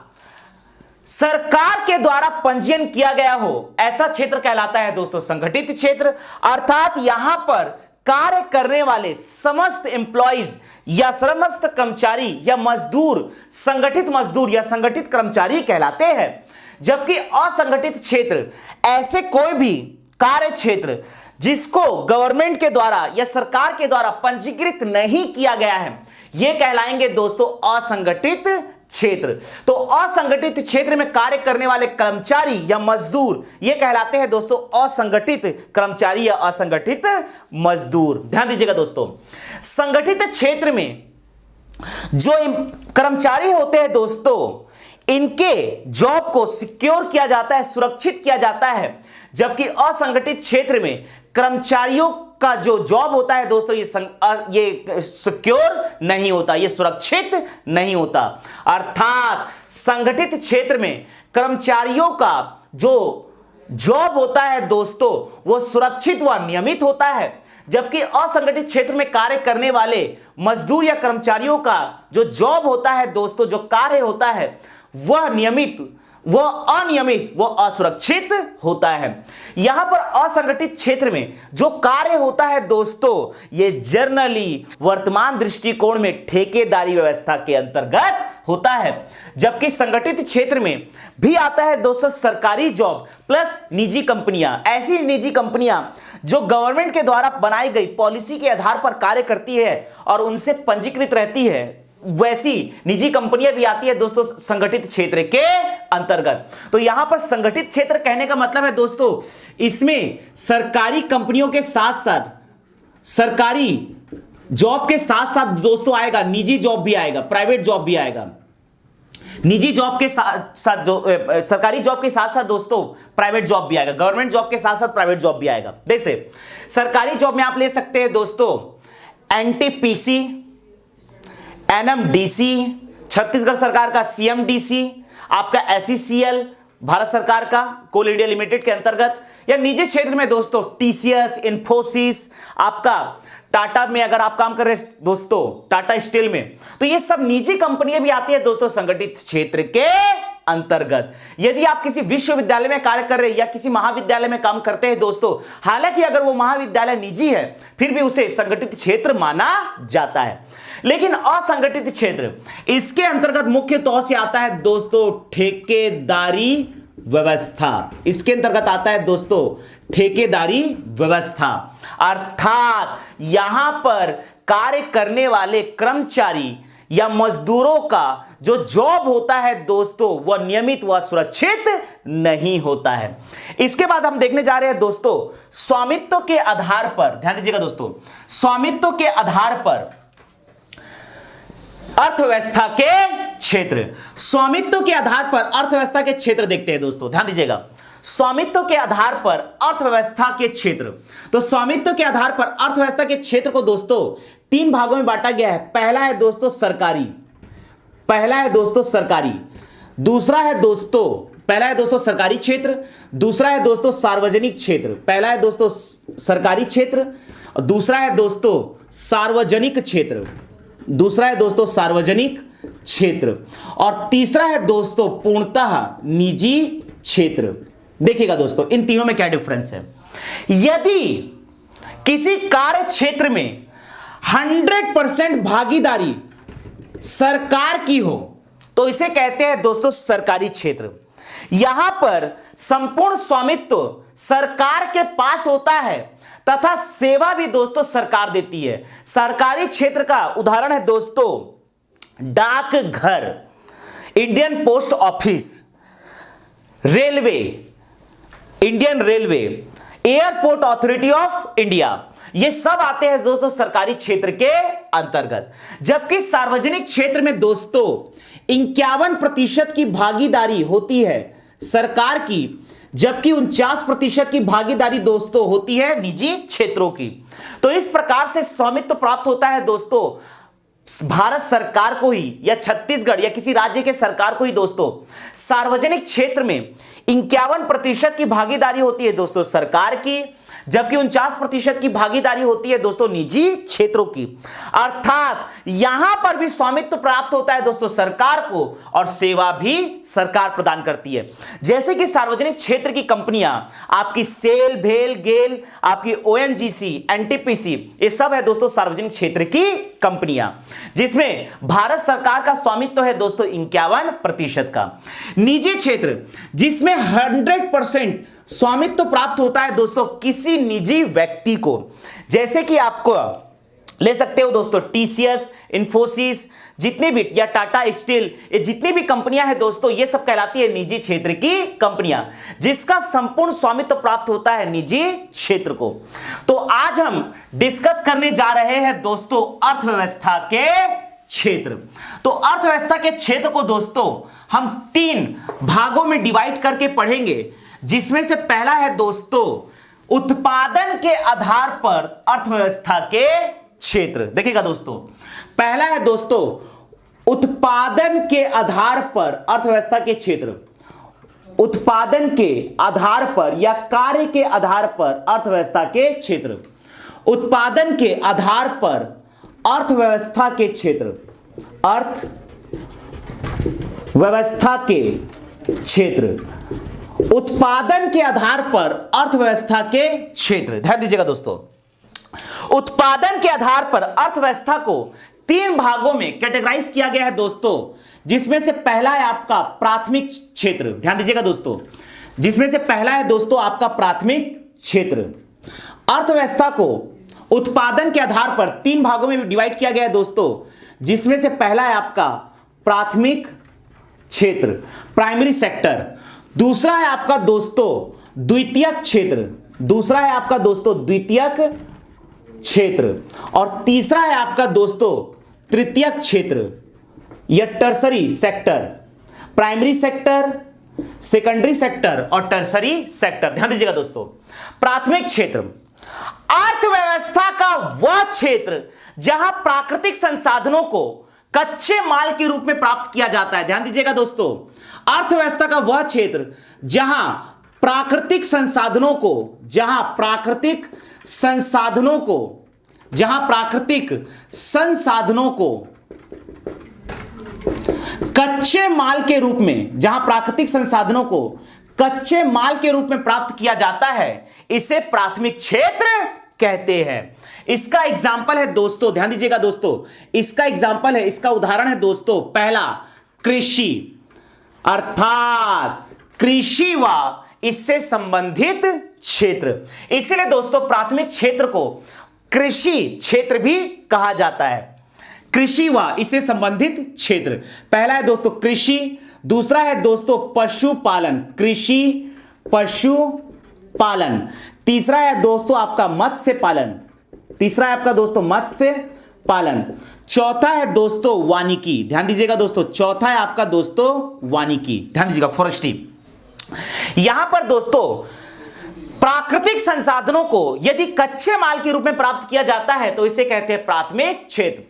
सरकार के द्वारा पंजीयन किया गया हो, ऐसा क्षेत्र कहलाता है दोस्तों संगठित क्षेत्र। अर्थात यहां पर कार्य करने वाले समस्त एम्प्लॉइज या समस्त कर्मचारी या मजदूर संगठित मजदूर या संगठित कर्मचारी कहलाते हैं। जबकि असंगठित क्षेत्र ऐसे कोई भी कार्य क्षेत्र जिसको गवर्नमेंट के द्वारा या सरकार के द्वारा पंजीकृत नहीं किया गया है, यह कहलाएंगे दोस्तों असंगठित क्षेत्र। तो असंगठित क्षेत्र में कार्य करने वाले कर्मचारी या मजदूर ये कहलाते हैं दोस्तों असंगठित कर्मचारी या असंगठित मजदूर। ध्यान दीजिएगा दोस्तों संगठित क्षेत्र में जो कर्मचारी होते हैं दोस्तों इनके जॉब को सिक्योर किया जाता है, सुरक्षित किया जाता है। जबकि असंगठित क्षेत्र में कर्मचारियों का जो जॉब होता है दोस्तों ये सिक्योर नहीं होता, ये सुरक्षित नहीं होता। अर्थात संगठित क्षेत्र में कर्मचारियों का जो जॉब होता है दोस्तों वो सुरक्षित व नियमित होता है, जबकि असंगठित क्षेत्र में कार्य करने वाले मजदूर या कर्मचारियों का जो जॉब होता है दोस्तों, जो कार्य होता है वह नियमित, वह अनियमित, वह असुरक्षित होता है। यहां पर असंगठित क्षेत्र में जो कार्य होता है दोस्तों ये जनरली वर्तमान दृष्टिकोण में ठेकेदारी व्यवस्था के अंतर्गत होता है। जबकि संगठित क्षेत्र में भी आता है दोस्तों सरकारी जॉब प्लस निजी कंपनियां, ऐसी निजी कंपनियां जो गवर्नमेंट के द्वारा बनाई गई पॉलिसी के आधार पर कार्य करती है और उनसे पंजीकृत रहती है, वैसी निजी कंपनियां भी आती है दोस्तों संगठित क्षेत्र के अंतर्गत। तो यहां पर संगठित क्षेत्र कहने का मतलब है दोस्तों, इसमें सरकारी कंपनियों के साथ साथ, सरकारी जॉब के साथ साथ दोस्तों आएगा निजी जॉब भी आएगा, प्राइवेट जॉब भी आएगा। निजी जॉब के साथ साथ जो सरकारी जॉब के साथ साथ दोस्तों प्राइवेट जॉब भी आएगा, गवर्नमेंट जॉब के साथ साथ प्राइवेट जॉब भी आएगा। जैसे सरकारी जॉब में आप ले सकते हैं दोस्तों एनटीपीसी, एनएमडीसी, छत्तीसगढ़ सरकार का सीएमडीसी, आपका एसईसीएल भारत सरकार का कोल इंडिया लिमिटेड के अंतर्गत, या निजी क्षेत्र में दोस्तों टीसीएस, इन्फोसिस, आपका टाटा में अगर आप काम कर रहे हैं दोस्तों, टाटा स्टील में, तो ये सब निजी कंपनियां भी आती है दोस्तों संगठित क्षेत्र के अंतर्गत। यदि आप किसी विश्वविद्यालय में कार्य कर रहे हैं या किसी महाविद्यालय में काम करते हैं दोस्तों, हालांकि अगर वो महाविद्यालय निजी है फिर भी उसे संगठित क्षेत्र माना जाता है। लेकिन असंगठित क्षेत्र, इसके अंतर्गत मुख्य तौर से आता है दोस्तों ठेकेदारी व्यवस्था। इसके अंतर्गत आता है दोस्तों ठेकेदारी व्यवस्था, अर्थात यहां पर कार्य करने वाले कर्मचारी या मजदूरों का जो जॉब होता है दोस्तों वह नियमित व सुरक्षित नहीं होता है। इसके बाद हम देखने जा रहे हैं दोस्तों स्वामित्व के आधार पर, ध्यान दीजिएगा दोस्तों, स्वामित्व के आधार पर अर्थव्यवस्था के क्षेत्र। स्वामित्व के आधार पर अर्थव्यवस्था के क्षेत्र देखते हैं दोस्तों, ध्यान दीजिएगा, स्वामित्व के आधार पर अर्थव्यवस्था के क्षेत्र। तो स्वामित्व के आधार पर अर्थव्यवस्था के क्षेत्र को दोस्तों तीन भागों में बांटा गया है। पहला है दोस्तों सरकारी, पहला है दोस्तों सरकारी, दूसरा है दोस्तों, पहला है दोस्तों सरकारी क्षेत्र, दूसरा है दोस्तों सार्वजनिक क्षेत्र। पहला है दोस्तों सरकारी क्षेत्र, दूसरा है दोस्तों सार्वजनिक क्षेत्र, दूसरा है दोस्तों सार्वजनिक क्षेत्र, और तीसरा है दोस्तों पूर्णतः निजी क्षेत्र। देखिएगा दोस्तों इन तीनों में क्या डिफरेंस है। यदि किसी कार्य क्षेत्र में 100% भागीदारी सरकार की हो तो इसे कहते हैं दोस्तों सरकारी क्षेत्र। यहां पर संपूर्ण स्वामित्व सरकार के पास होता है तथा सेवा भी दोस्तों सरकार देती है। सरकारी क्षेत्र का उदाहरण है दोस्तों डाकघर, Indian post office, railway, Indian railway, airport authority of India, ये सब आते हैं दोस्तों सरकारी क्षेत्र के अंतर्गत। जबकि सार्वजनिक क्षेत्र में दोस्तों 51% की भागीदारी होती है सरकार की, जबकि 49% की भागीदारी दोस्तों होती है निजी क्षेत्रों की। तो इस प्रकार से स्वामित्व प्राप्त होता है दोस्तों भारत सरकार को ही या छत्तीसगढ़ या किसी राज्य के सरकार को ही दोस्तों। सार्वजनिक क्षेत्र में 51% की भागीदारी होती है दोस्तों सरकार की, जबकि 49% की भागीदारी होती है दोस्तों निजी क्षेत्रों की। अर्थात यहां पर भी स्वामित्व प्राप्त होता है दोस्तों सरकार को और सेवा भी सरकार प्रदान करती है। जैसे कि सार्वजनिक क्षेत्र की कंपनियां आपकी सेल, भेल, गेल, आपकी ओएनजीसी, एनटीपीसी, ये सब है दोस्तों सार्वजनिक क्षेत्र की कंपनियां, जिसमें भारत सरकार का स्वामित्व है दोस्तों 51% का। निजी क्षेत्र जिसमें 100% स्वामित्व प्राप्त होता है दोस्तों किसी निजी व्यक्ति को, जैसे कि आपको ले सकते हो दोस्तों टीसीएस, इन्फोसिस, जितने भी, या टाटा स्टील, ये जितनी भी कंपनियां हैं दोस्तों ये सब कहलाती है निजी क्षेत्र की कंपनियां, जिसका संपूर्ण स्वामित्व प्राप्त होता है निजी क्षेत्र को। तो आज हम डिस्कस करने जा रहे हैं दोस्तों अर्थव्यवस्था के क्षेत्र। तो अर्थव्यवस्था के क्षेत्र को दोस्तों हम 3 भागों में डिवाइड करके पढ़ेंगे, जिसमें से पहला है दोस्तों उत्पादन के आधार पर अर्थव्यवस्था के क्षेत्र। देखिएगा दोस्तों, पहला है दोस्तों उत्पादन के आधार पर अर्थव्यवस्था के क्षेत्र। उत्पादन के आधार पर या कार्य के आधार पर अर्थव्यवस्था के क्षेत्र। उत्पादन के आधार पर अर्थव्यवस्था के क्षेत्र, अर्थव्यवस्था के क्षेत्र। उत्पादन के आधार पर अर्थव्यवस्था के क्षेत्र, ध्यान दीजिएगा दोस्तों, उत्पादन के आधार पर अर्थव्यवस्था को तीन भागों में कैटेगराइज किया गया है दोस्तों, जिसमें से पहला है आपका प्राथमिक क्षेत्र। ध्यान दीजिएगा दोस्तों, जिसमें से पहला है दोस्तों आपका प्राथमिक क्षेत्र। अर्थव्यवस्था को उत्पादन के आधार पर तीन भागों में डिवाइड किया गया है दोस्तों, जिसमें से पहला है आपका प्राथमिक क्षेत्र, प्राइमरी सेक्टर। दूसरा है आपका दोस्तों द्वितीयक क्षेत्र, दूसरा है आपका दोस्तों द्वितीयक क्षेत्र। और तीसरा है आपका दोस्तों तृतीयक क्षेत्र या tertiary sector. Primary sector, secondary sector और टर्सरी सेक्टर। ध्यान दीजिएगा दोस्तों, प्राथमिक क्षेत्र अर्थव्यवस्था का वह क्षेत्र जहां प्राकृतिक संसाधनों को कच्चे माल के रूप में प्राप्त किया जाता है। ध्यान दीजिएगा दोस्तों, अर्थव्यवस्था का वह क्षेत्र जहां प्राकृतिक संसाधनों को, जहां प्राकृतिक संसाधनों को कच्चे माल के रूप में, जहां प्राकृतिक संसाधनों को कच्चे माल के रूप में प्राप्त किया जाता है, इसे प्राथमिक क्षेत्र कहते हैं। इसका एग्जाम्पल है दोस्तों, ध्यान दीजिएगा दोस्तों, इसका एग्जाम्पल है, इसका उदाहरण है दोस्तों, पहला कृषि, अर्थात कृषि व इससे संबंधित क्षेत्र। इसीलिए दोस्तों प्राथमिक क्षेत्र को कृषि क्षेत्र भी कहा जाता है। कृषि व इससे संबंधित क्षेत्र, पहला है दोस्तों कृषि, दूसरा है दोस्तों पशुपालन, कृषि पशुपालन, तीसरा है दोस्तों आपका मत्स्य पालन, तीसरा है आपका दोस्तों मत्स्य पालन, चौथा है दोस्तों वानिकी। ध्यान दीजिएगा दोस्तों, चौथा है आपका दोस्तों वानिकी। ध्यान दीजिएगा, फॉरेस्ट्री। यहां पर दोस्तों प्राकृतिक संसाधनों को यदि कच्चे माल के रूप में प्राप्त किया जाता है तो इसे कहते हैं प्राथमिक क्षेत्र।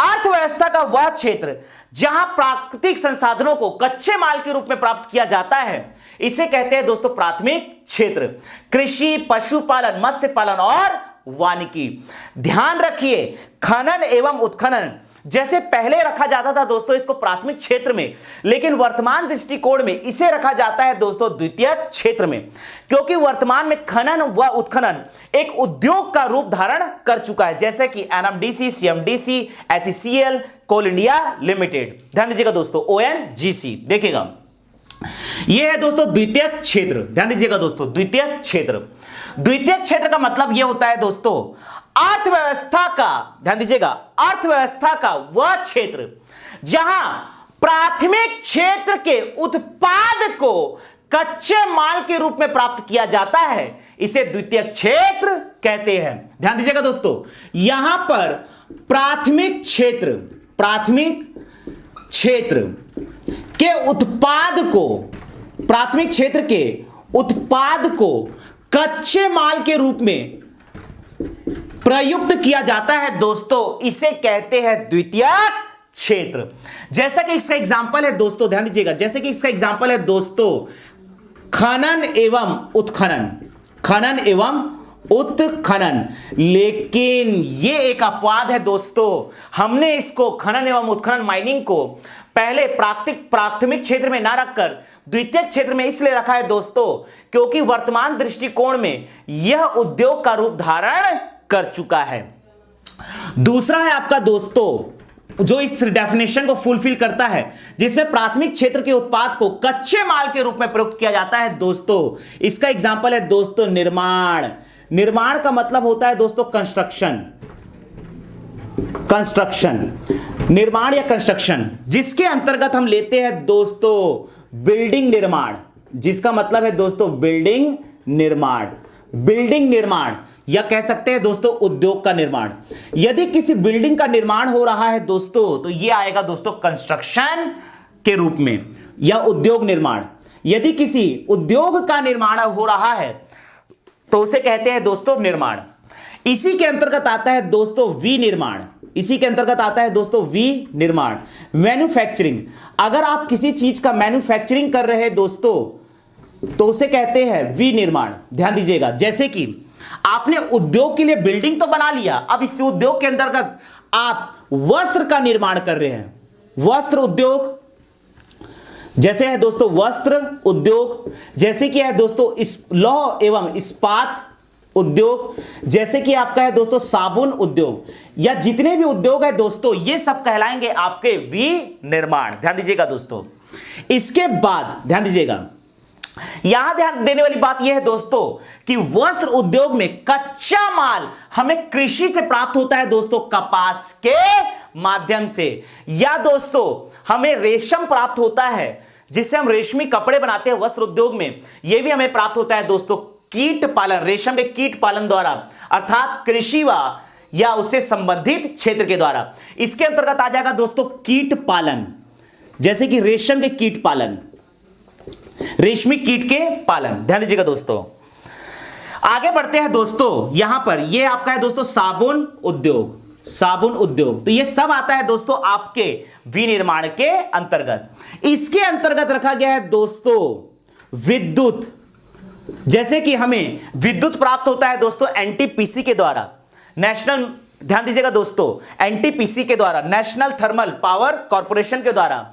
अर्थव्यवस्था का वह क्षेत्र जहां प्राकृतिक संसाधनों को कच्चे माल के रूप में प्राप्त किया जाता है, इसे कहते हैं दोस्तों प्राथमिक क्षेत्र। कृषि, पशुपालन, मत्स्य पालन और वानिकी। ध्यान रखिए, खनन एवं उत्खनन जैसे पहले रखा जाता था दोस्तों इसको प्राथमिक क्षेत्र में, लेकिन वर्तमान दृष्टिकोण में इसे रखा जाता है दोस्तों द्वितीयक क्षेत्र में, क्योंकि वर्तमान में खनन व उत्खनन एक उद्योग का रूप धारण कर चुका है, जैसे कि एनएमडीसी, सीएमडीसी, एचईसीएल, कोल इंडिया लिमिटेड। ध्यान दीजिएगा दोस्तों, ओएनजीसी। देखिएगा, यह है दोस्तों द्वितीयक क्षेत्र। ध्यान दीजिएगा दोस्तों, द्वितीयक क्षेत्र। द्वितीयक क्षेत्र का मतलब यह होता है दोस्तों अर्थव्यवस्था का, ध्यान दीजिएगा, अर्थव्यवस्था का वह क्षेत्र जहां प्राथमिक क्षेत्र के उत्पाद को कच्चे माल के रूप में प्राप्त किया जाता है, इसे द्वितीयक क्षेत्र कहते हैं। ध्यान दीजिएगा दोस्तों, यहां पर प्राथमिक क्षेत्र के उत्पाद को, प्राथमिक क्षेत्र के उत्पाद को कच्चे माल के रूप में प्रयुक्त किया जाता है दोस्तों, इसे कहते हैं द्वितीयक क्षेत्र। जैसा कि इसका एग्जांपल है दोस्तों, ध्यान दीजिएगा, जैसे कि इसका एग्जांपल है दोस्तों खनन एवं उत्खनन, खनन एवं उत्खनन। लेकिन ये एक अपवाद है दोस्तों, हमने इसको खनन एवं उत्खनन माइनिंग को पहले प्राथमिक क्षेत्र में ना रखकर द्वितीयक क्षेत्र में इसलिए रखा है दोस्तों, क्योंकि वर्तमान दृष्टिकोण में यह उद्योग का रूप धारण कर चुका है। दूसरा है आपका दोस्तों जो इस डेफिनेशन को फुलफिल करता है, जिसमें प्राथमिक क्षेत्र के उत्पाद को कच्चे माल के रूप में प्रयुक्त किया जाता है दोस्तों, इसका एग्जांपल है दोस्तों निर्माण। निर्माण का मतलब होता है दोस्तों कंस्ट्रक्शन, निर्माण या कंस्ट्रक्शन, जिसके अंतर्गत हम लेते हैं दोस्तों बिल्डिंग निर्माण, जिसका मतलब है दोस्तों बिल्डिंग निर्माण या कह सकते हैं दोस्तों उद्योग का निर्माण। यदि किसी बिल्डिंग का निर्माण हो रहा है दोस्तों तो यह आएगा दोस्तों कंस्ट्रक्शन के रूप में या उद्योग निर्माण। यदि किसी उद्योग का निर्माण हो रहा है तो उसे कहते हैं दोस्तों निर्माण। इसी के अंतर्गत आता है दोस्तों विनिर्माण, इसी के अंतर्गत आता है दोस्तों विनिर्माण। मैन्युफैक्चरिंग, अगर आप किसी चीज का मैन्युफैक्चरिंग कर रहे हैं दोस्तों तो उसे कहते हैं विनिर्माण। ध्यान दीजिएगा, जैसे कि आपने उद्योग के लिए बिल्डिंग तो बना लिया, अब इस उद्योग के अंतर्गत आप वस्त्र का निर्माण कर रहे हैं, वस्त्र उद्योग, जैसे है दोस्तों वस्त्र उद्योग, जैसे कि है दोस्तों लौह एवं इस्पात उद्योग, जैसे कि आपका है दोस्तों साबुन उद्योग। या जितने भी उद्योग है दोस्तों, ये सब कहलाएंगे आपके विनिर्माण। ध्यान दीजिएगा दोस्तों। इसके बाद ध्यान दीजिएगा, यहां ध्यान देने वाली बात यह है दोस्तों कि वस्त्र उद्योग में कच्चा माल हमें कृषि से प्राप्त होता है दोस्तों, कपास के माध्यम से, या दोस्तों हमें रेशम प्राप्त होता है जिससे हम रेशमी कपड़े बनाते हैं वस्त्र उद्योग में, यह भी हमें प्राप्त होता है दोस्तों कीट पालन, रेशम के कीट पालन द्वारा, अर्थात कृषि व या उससे संबंधित क्षेत्र के द्वारा। इसके अंतर्गत आ जाएगा दोस्तों कीट पालन, जैसे कि रेशम के कीट पालन, रेशमी कीट के पालन। ध्यान दीजिएगा दोस्तों। आगे बढ़ते हैं दोस्तों, यहां पर यह आपका है दोस्तों साबुन उद्योग, साबुन उद्योग। तो यह सब आता है दोस्तों आपके विनिर्माण के अंतर्गत। इसके अंतर्गत रखा गया है दोस्तों विद्युत, जैसे कि हमें विद्युत प्राप्त होता है दोस्तों एनटीपीसी के द्वारा, नेशनल, ध्यान दीजिएगा दोस्तों, एनटीपीसी के द्वारा, नेशनल थर्मल पावर कॉर्पोरेशन के द्वारा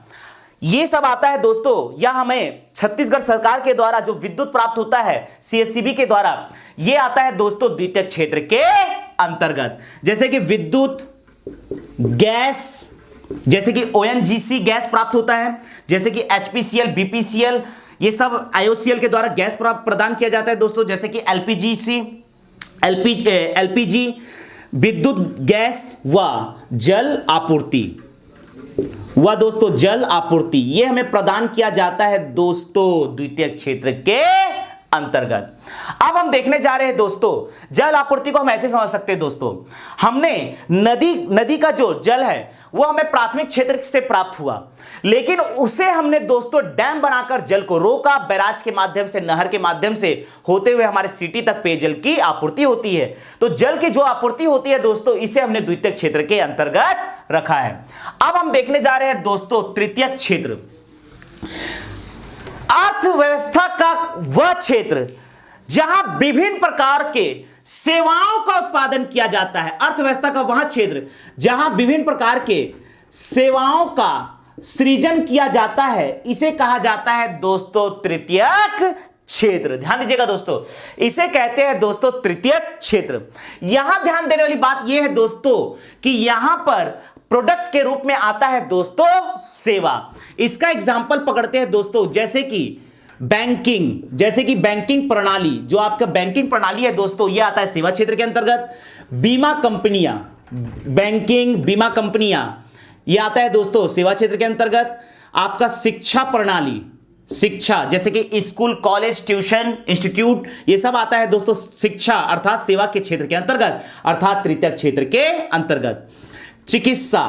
ये सब आता है दोस्तों, या हमें छत्तीसगढ़ सरकार के द्वारा जो विद्युत प्राप्त होता है सीएससीबी के द्वारा, ये आता है दोस्तों द्वितीय क्षेत्र के अंतर्गत। जैसे कि विद्युत, गैस, जैसे कि ओएनजीसी गैस प्राप्त होता है, जैसे कि एचपीसीएल, बीपीसीएल, ये सब आईओसीएल के द्वारा गैस प्रदान किया जाता है दोस्तों, जैसे कि एलपीजी, विद्युत गैस व जल आपूर्ति, वह दोस्तों जल आपूर्ति, यह हमें प्रदान किया जाता है दोस्तों द्वितीय क्षेत्र के अंतर्गत। अब हम देखने जा रहे हैं दोस्तों, जल आपूर्ति को हम ऐसे समझ सकते हैं दोस्तों, हमने नदी का जो जल है वो हमें प्राथमिक क्षेत्र से प्राप्त हुआ, लेकिन उसे हमने दोस्तों डैम बनाकर जल को रोका, बैराज के माध्यम से, नहर के माध्यम से होते हुए हमारे सिटी तक पेयजल की आपूर्ति होती है। तो जल की जो आपूर्ति होती है दोस्तों, इसे हमने द्वितीय क्षेत्र के अंतर्गत रखा है। अब हम देखने जा रहे हैं दोस्तों तृतीय क्षेत्र, अर्थव्यवस्था का वह क्षेत्र जहां विभिन्न प्रकार के सेवाओं का उत्पादन किया जाता है। अर्थव्यवस्था का वह क्षेत्र जहां विभिन्न प्रकार के सेवाओं का सृजन किया जाता है, इसे कहा जाता है दोस्तों तृतीयक क्षेत्र। ध्यान दीजिएगा दोस्तों, इसे कहते हैं दोस्तों तृतीयक क्षेत्र। यहां ध्यान देने वाली बात यह है दोस्तों कि यहां पर प्रोडक्ट के रूप में आता है दोस्तों सेवा। इसका एग्जांपल पकड़ते हैं दोस्तों, जैसे कि बैंकिंग, जैसे कि बैंकिंग प्रणाली, जो आपका बैंकिंग प्रणाली है दोस्तों, यह आता है सेवा क्षेत्र के अंतर्गत। बीमा कंपनियां, बैंकिंग बीमा कंपनियां, यह आता है दोस्तों सेवा क्षेत्र के अंतर्गत। आपका शिक्षा प्रणाली, शिक्षा, जैसे कि स्कूल, कॉलेज, ट्यूशन, इंस्टीट्यूट, ये सब आता है दोस्तों शिक्षा अर्थात सेवा के क्षेत्र के अंतर्गत, अर्थात तृतीय क्षेत्र के अंतर्गत। चिकित्सा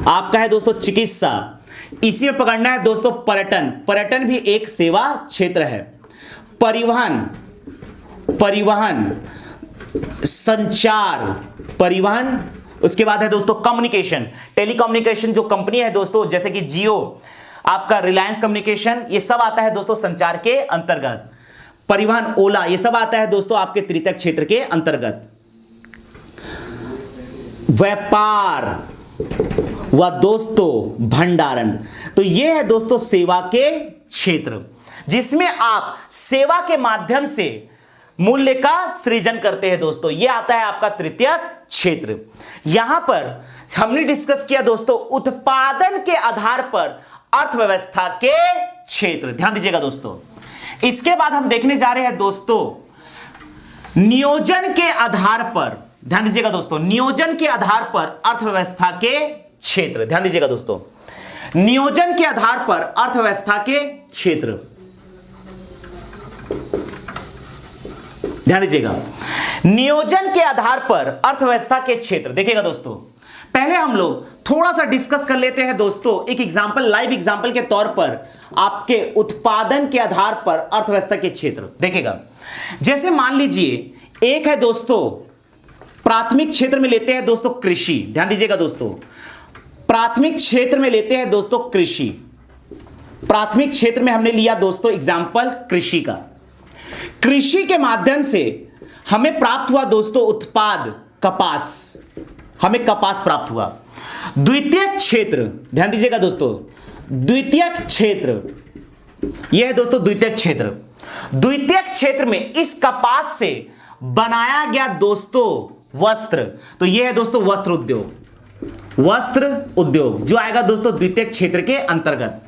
आपका है दोस्तों चिकित्सा, इसी में पकड़ना है दोस्तों पर्यटन, पर्यटन भी एक सेवा क्षेत्र है। परिवहन, परिवहन, संचार, परिवहन, उसके बाद है दोस्तों कम्युनिकेशन, टेलीकम्युनिकेशन जो कंपनी है दोस्तों, जैसे कि जियो, आपका रिलायंस कम्युनिकेशन, ये सब आता है दोस्तों संचार के अंतर्गत। परिवहन, ओला, ये सब आता है दोस्तों आपके तृतीय क्षेत्र के अंतर्गत। व्यापार व दोस्तों भंडारण, तो यह है दोस्तों सेवा के क्षेत्र, जिसमें आप सेवा के माध्यम से मूल्य का सृजन करते हैं दोस्तों, यह आता है आपका तृतीय क्षेत्र। यहां पर हमने डिस्कस किया दोस्तों उत्पादन के आधार पर अर्थव्यवस्था के क्षेत्र। ध्यान दीजिएगा दोस्तों। इसके बाद हम देखने जा रहे हैं दोस्तों नियोजन के आधार पर, ध्यान दीजिएगा दोस्तों, नियोजन के आधार पर अर्थव्यवस्था के क्षेत्र। ध्यान दीजिएगा दोस्तों, नियोजन के आधार पर अर्थव्यवस्था के क्षेत्र, ध्यान दीजिएगा, नियोजन के आधार पर अर्थव्यवस्था के क्षेत्र। देखिएगा दोस्तों, पहले हम लोग थोड़ा सा डिस्कस कर लेते हैं दोस्तों, एक एग्जांपल, लाइव एग्जांपल के तौर पर आपके उत्पादन के आधार पर अर्थव्यवस्था के क्षेत्र। देखिएगा, जैसे मान लीजिए एक है दोस्तों प्राथमिक क्षेत्र में लेते हैं दोस्तों कृषि। ध्यान दीजिएगा दोस्तों, प्राथमिक क्षेत्र में लेते हैं दोस्तों कृषि, प्राथमिक क्षेत्र में हमने लिया दोस्तों एग्जांपल कृषि का। कृषि के माध्यम से हमें प्राप्त हुआ दोस्तों उत्पाद कपास, हमें कपास प्राप्त हुआ। द्वितीय क्षेत्र, ध्यान दीजिएगा दोस्तों, द्वितीय क्षेत्र, यह है दोस्तों द्वितीय क्षेत्र। द्वितीय क्षेत्र में इस कपास से बनाया गया दोस्तों वस्त्र, तो ये है दोस्तों वस्त्र उद्योग, वस्त्र उद्योग जो आएगा दोस्तों द्वितीयक क्षेत्र के अंतर्गत।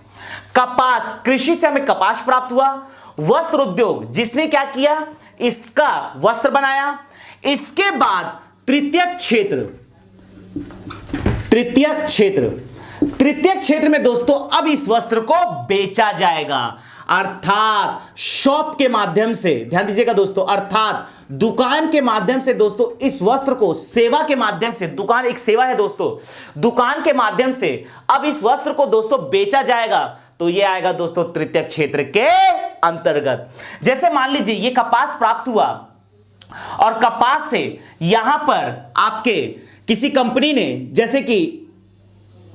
कपास, कृषि से हमें कपास प्राप्त हुआ। वस्त्र उद्योग, जिसने क्या किया, इसका वस्त्र बनाया। इसके बाद तृतीयक क्षेत्र, तृतीयक क्षेत्र, तृतीयक क्षेत्र में दोस्तों अब इस वस्त्र को बेचा जाएगा, अर्थात शॉप के माध्यम से, ध्यान दीजिएगा दोस्तों, अर्थात दुकान के माध्यम से दोस्तों इस वस्त्र को सेवा के माध्यम से, दुकान एक सेवा है दोस्तों, दुकान के माध्यम से अब इस वस्त्र को दोस्तों बेचा जाएगा। तो ये आएगा दोस्तों तृतीयक क्षेत्र के अंतर्गत। जैसे मान लीजिए ये कपास प्राप्त हुआ और कपास से यहां पर आपके किसी कंपनी ने, जैसे कि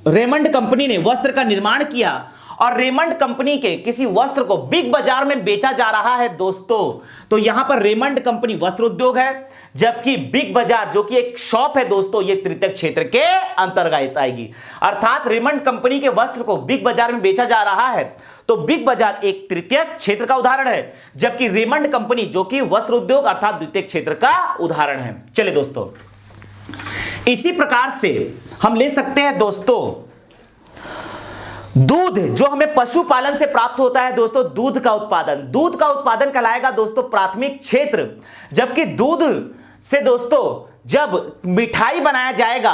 रेमंड कंपनी ने वस्त्र का निर्माण किया और रेमंड कंपनी के किसी वस्त्र को बिग बाजार में बेचा जा रहा है दोस्तों, तो यहां पर रेमंड कंपनी वस्त्र उद्योग है, जबकि बिग बाजार जो कि एक शॉप है दोस्तों, ये तृतीयक क्षेत्र के अंतर्गत आएगी। अर्थात रेमंड कंपनी के वस्त्र को बिग बाजार में बेचा जा रहा है, तो बिग बाजार एक तृतीयक क्षेत्र का उदाहरण है, जबकि रेमंड कंपनी जो कि वस्त्र उद्योग अर्थात द्वितीयक क्षेत्र का उदाहरण है। चलिए दोस्तों, इसी प्रकार से हम ले सकते हैं दोस्तों दूध, जो हमें पशुपालन से प्राप्त होता है दोस्तों, दूध का उत्पादन, दूध का उत्पादन कहलाएगा दोस्तों प्राथमिक क्षेत्र, जबकि दूध से दोस्तों जब मिठाई बनाया जाएगा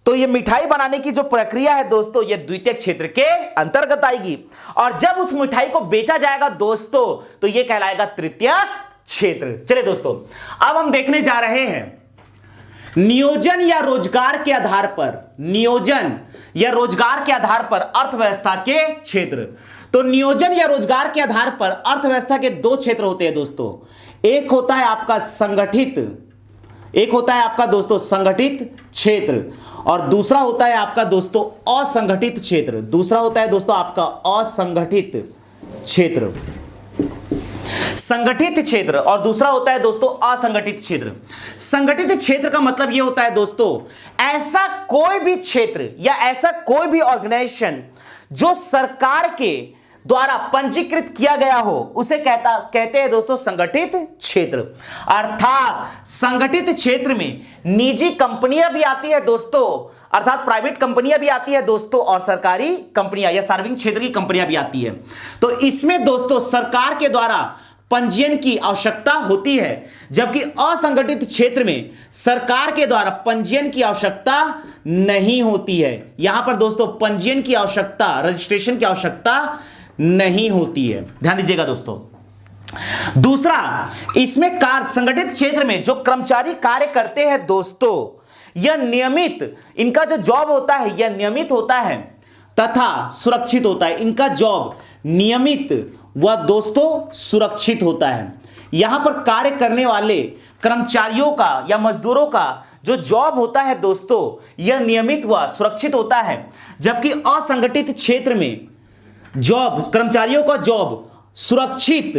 तो ये मिठाई बनाने की जो प्रक्रिया है दोस्तों, ये द्वितीयक क्षेत्र के अंतर्गत आएगी, और जब उस मिठाई को बेचा जाएगा दोस्तों तो ये कहलाएगा तृतीयक क्षेत्र। चलिए दोस्तों, अब हम देखने जा रहे हैं नियोजन या रोजगार के आधार पर, नियोजन या रोजगार के आधार पर अर्थव्यवस्था के क्षेत्र। तो नियोजन या रोजगार के आधार पर अर्थव्यवस्था के दो क्षेत्र होते हैं दोस्तों, एक होता है आपका संगठित, एक होता है आपका दोस्तों संगठित क्षेत्र, और दूसरा होता है आपका दोस्तों असंगठित क्षेत्र, दूसरा होता है दोस्तों आपका असंगठित क्षेत्र, संगठित क्षेत्र, और दूसरा होता है दोस्तों असंगठित क्षेत्र। संगठित क्षेत्र का मतलब यह होता है दोस्तों ऐसा कोई भी क्षेत्र या ऐसा कोई भी ऑर्गेनाइजेशन जो सरकार के द्वारा पंजीकृत किया गया हो, उसे कहते हैं दोस्तों संगठित क्षेत्र। अर्थात संगठित क्षेत्र में निजी कंपनियां भी आती है दोस्तों, अर्थात प्राइवेट कंपनियां भी आती है दोस्तों, और सरकारी कंपनियां या सार्वजनिक क्षेत्र की कंपनियां भी आती है। तो इसमें दोस्तों सरकार के द्वारा पंजीयन की आवश्यकता होती है, जबकि असंगठित क्षेत्र में सरकार के द्वारा पंजीयन की आवश्यकता नहीं होती है। यहां पर दोस्तों पंजीयन की आवश्यकता, रजिस्ट्रेशन की आवश्यकता नहीं होती है, ध्यान दीजिएगा दोस्तों। दूसरा, इसमें कार्य संगठित क्षेत्र में जो कर्मचारी कार्य करते हैं दोस्तों, यह नियमित, इनका जो जॉब होता है यह नियमित होता है तथा सुरक्षित होता है। इनका जॉब नियमित व दोस्तों सुरक्षित होता है। यहां पर कार्य करने वाले कर्मचारियों का या मजदूरों का जो जॉब होता है दोस्तों, यह नियमित व सुरक्षित होता है, जबकि असंगठित क्षेत्र में जॉब, कर्मचारियों का जॉब सुरक्षित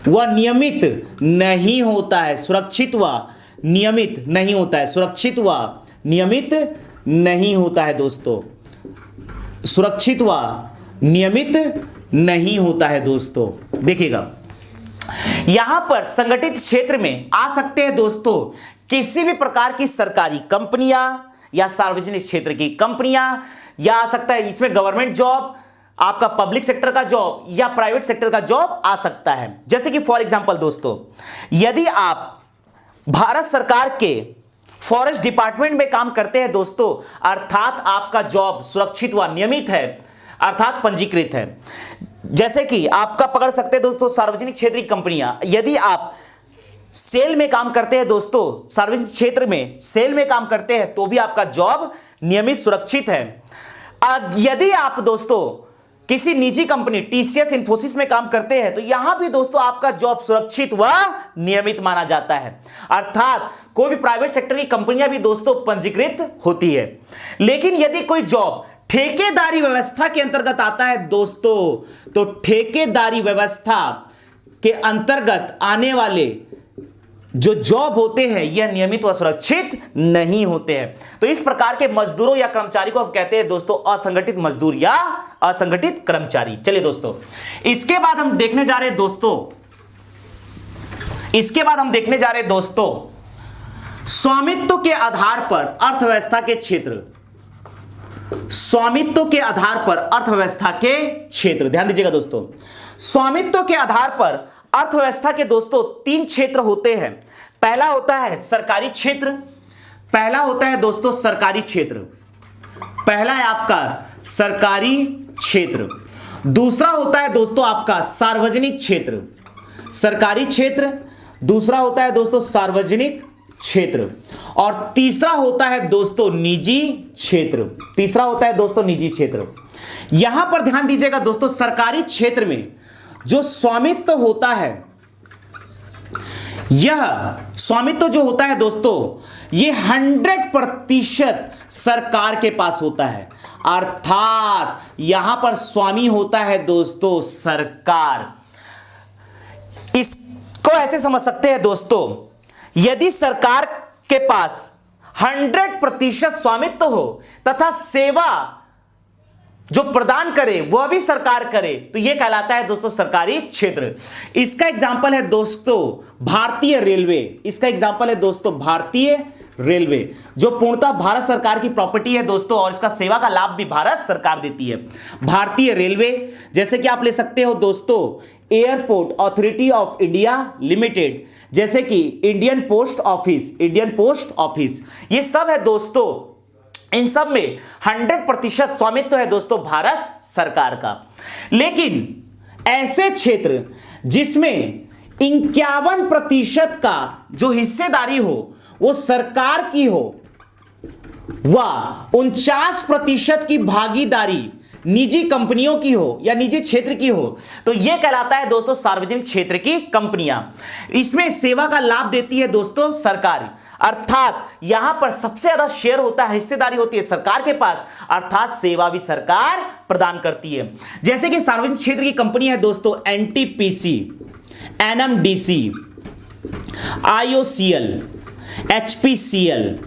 व नियमित नहीं होता है, सुरक्षित व नियमित नहीं होता है, सुरक्षित व नियमित नहीं होता है दोस्तों, सुरक्षित व नियमित नहीं होता है दोस्तों। देखिएगा यहां पर संगठित क्षेत्र में आ सकते हैं दोस्तों किसी भी प्रकार की सरकारी कंपनियां या सार्वजनिक क्षेत्र की कंपनियां, या आ सकता है इसमें गवर्नमेंट जॉब, आपका पब्लिक सेक्टर का जॉब या प्राइवेट सेक्टर का जॉब आ सकता है। जैसे कि फॉर एग्जांपल दोस्तों, यदि आप भारत सरकार के फॉरेस्ट डिपार्टमेंट में काम करते हैं दोस्तों, अर्थात आपका जॉब सुरक्षित व नियमित है, अर्थात पंजीकृत है। जैसे कि आपका पकड़ सकते हैं दोस्तों सार्वजनिक क्षेत्र की कंपनियां, यदि आप सेल में काम करते हैं दोस्तों, सार्वजनिक क्षेत्र में सेल में काम करते हैं, तो भी आपका जॉब नियमित सुरक्षित है। यदि आप दोस्तों किसी निजी कंपनी टीसीएस, इन्फोसिस में काम करते हैं, तो यहां भी दोस्तों आपका जॉब सुरक्षित व नियमित माना जाता है। अर्थात कोई भी प्राइवेट सेक्टर की कंपनियां भी दोस्तों पंजीकृत होती है। लेकिन यदि कोई जॉब ठेकेदारी व्यवस्था के अंतर्गत आता है दोस्तों, तो ठेकेदारी व्यवस्था के अंतर्गत आने वाले जो जॉब होते हैं यह नियमित व सुरक्षित नहीं होते हैं। तो इस प्रकार के मजदूरों या कर्मचारी को हम कहते हैं दोस्तों असंगठित मजदूर या असंगठित कर्मचारी। चलिए दोस्तों, इसके बाद हम देखने जा रहे हैं दोस्तों स्वामित्व के आधार पर अर्थव्यवस्था के क्षेत्र, स्वामित्व के आधार पर अर्थव्यवस्था के क्षेत्र, ध्यान दीजिएगा दोस्तों, स्वामित्व के आधार पर अर्थव्यवस्था के दोस्तों तीन क्षेत्र होते हैं। पहला होता है सरकारी क्षेत्र, पहला होता है दोस्तों सरकारी क्षेत्र, पहला है आपका सरकारी क्षेत्र। दूसरा होता है दोस्तों आपका सार्वजनिक क्षेत्र, सरकारी क्षेत्र। दूसरा होता है दोस्तों सार्वजनिक क्षेत्र, और तीसरा होता है दोस्तों निजी क्षेत्र, तीसरा होता है दोस्तों निजी क्षेत्र। यहां पर ध्यान दीजिएगा दोस्तों, सरकारी क्षेत्र में जो स्वामित्व होता है, यह स्वामित्व जो होता है दोस्तों, ये 100% सरकार के पास होता है, अर्थात यहां पर स्वामी होता है दोस्तों सरकार। इसको ऐसे समझ सकते हैं दोस्तों, यदि सरकार के पास 100% स्वामित्व हो तथा सेवा जो प्रदान करे वह भी सरकार करे, तो यह कहलाता है दोस्तों सरकारी क्षेत्र। इसका एग्जाम्पल है दोस्तों भारतीय रेलवे, इसका एग्जाम्पल है दोस्तों भारतीय रेलवे, जो पूर्णतः भारत सरकार की प्रॉपर्टी है दोस्तों, और इसका सेवा का लाभ भी भारत सरकार देती है। भारतीय रेलवे, जैसे कि आप ले सकते हो दोस्तों airport authority of India limited, जैसे कि Indian post office, Indian post office, ये सब है दोस्तों, इन सब में 100% स्वामित्व है दोस्तों भारत सरकार का। लेकिन ऐसे क्षेत्र जिसमें 51% का जो हिस्सेदारी हो वो सरकार की हो, व 49% की भागीदारी निजी कंपनियों की हो या निजी क्षेत्र की हो, तो यह कहलाता है दोस्तों सार्वजनिक क्षेत्र की कंपनियां। इसमें सेवा का लाभ देती है दोस्तों सरकार, अर्थात यहां पर सबसे ज्यादा शेयर होता है, हिस्सेदारी होती है सरकार के पास, अर्थात सेवा भी सरकार प्रदान करती है। जैसे कि सार्वजनिक क्षेत्र की कंपनी है दोस्तों NTPC, NMDC, IOCL, HPCL,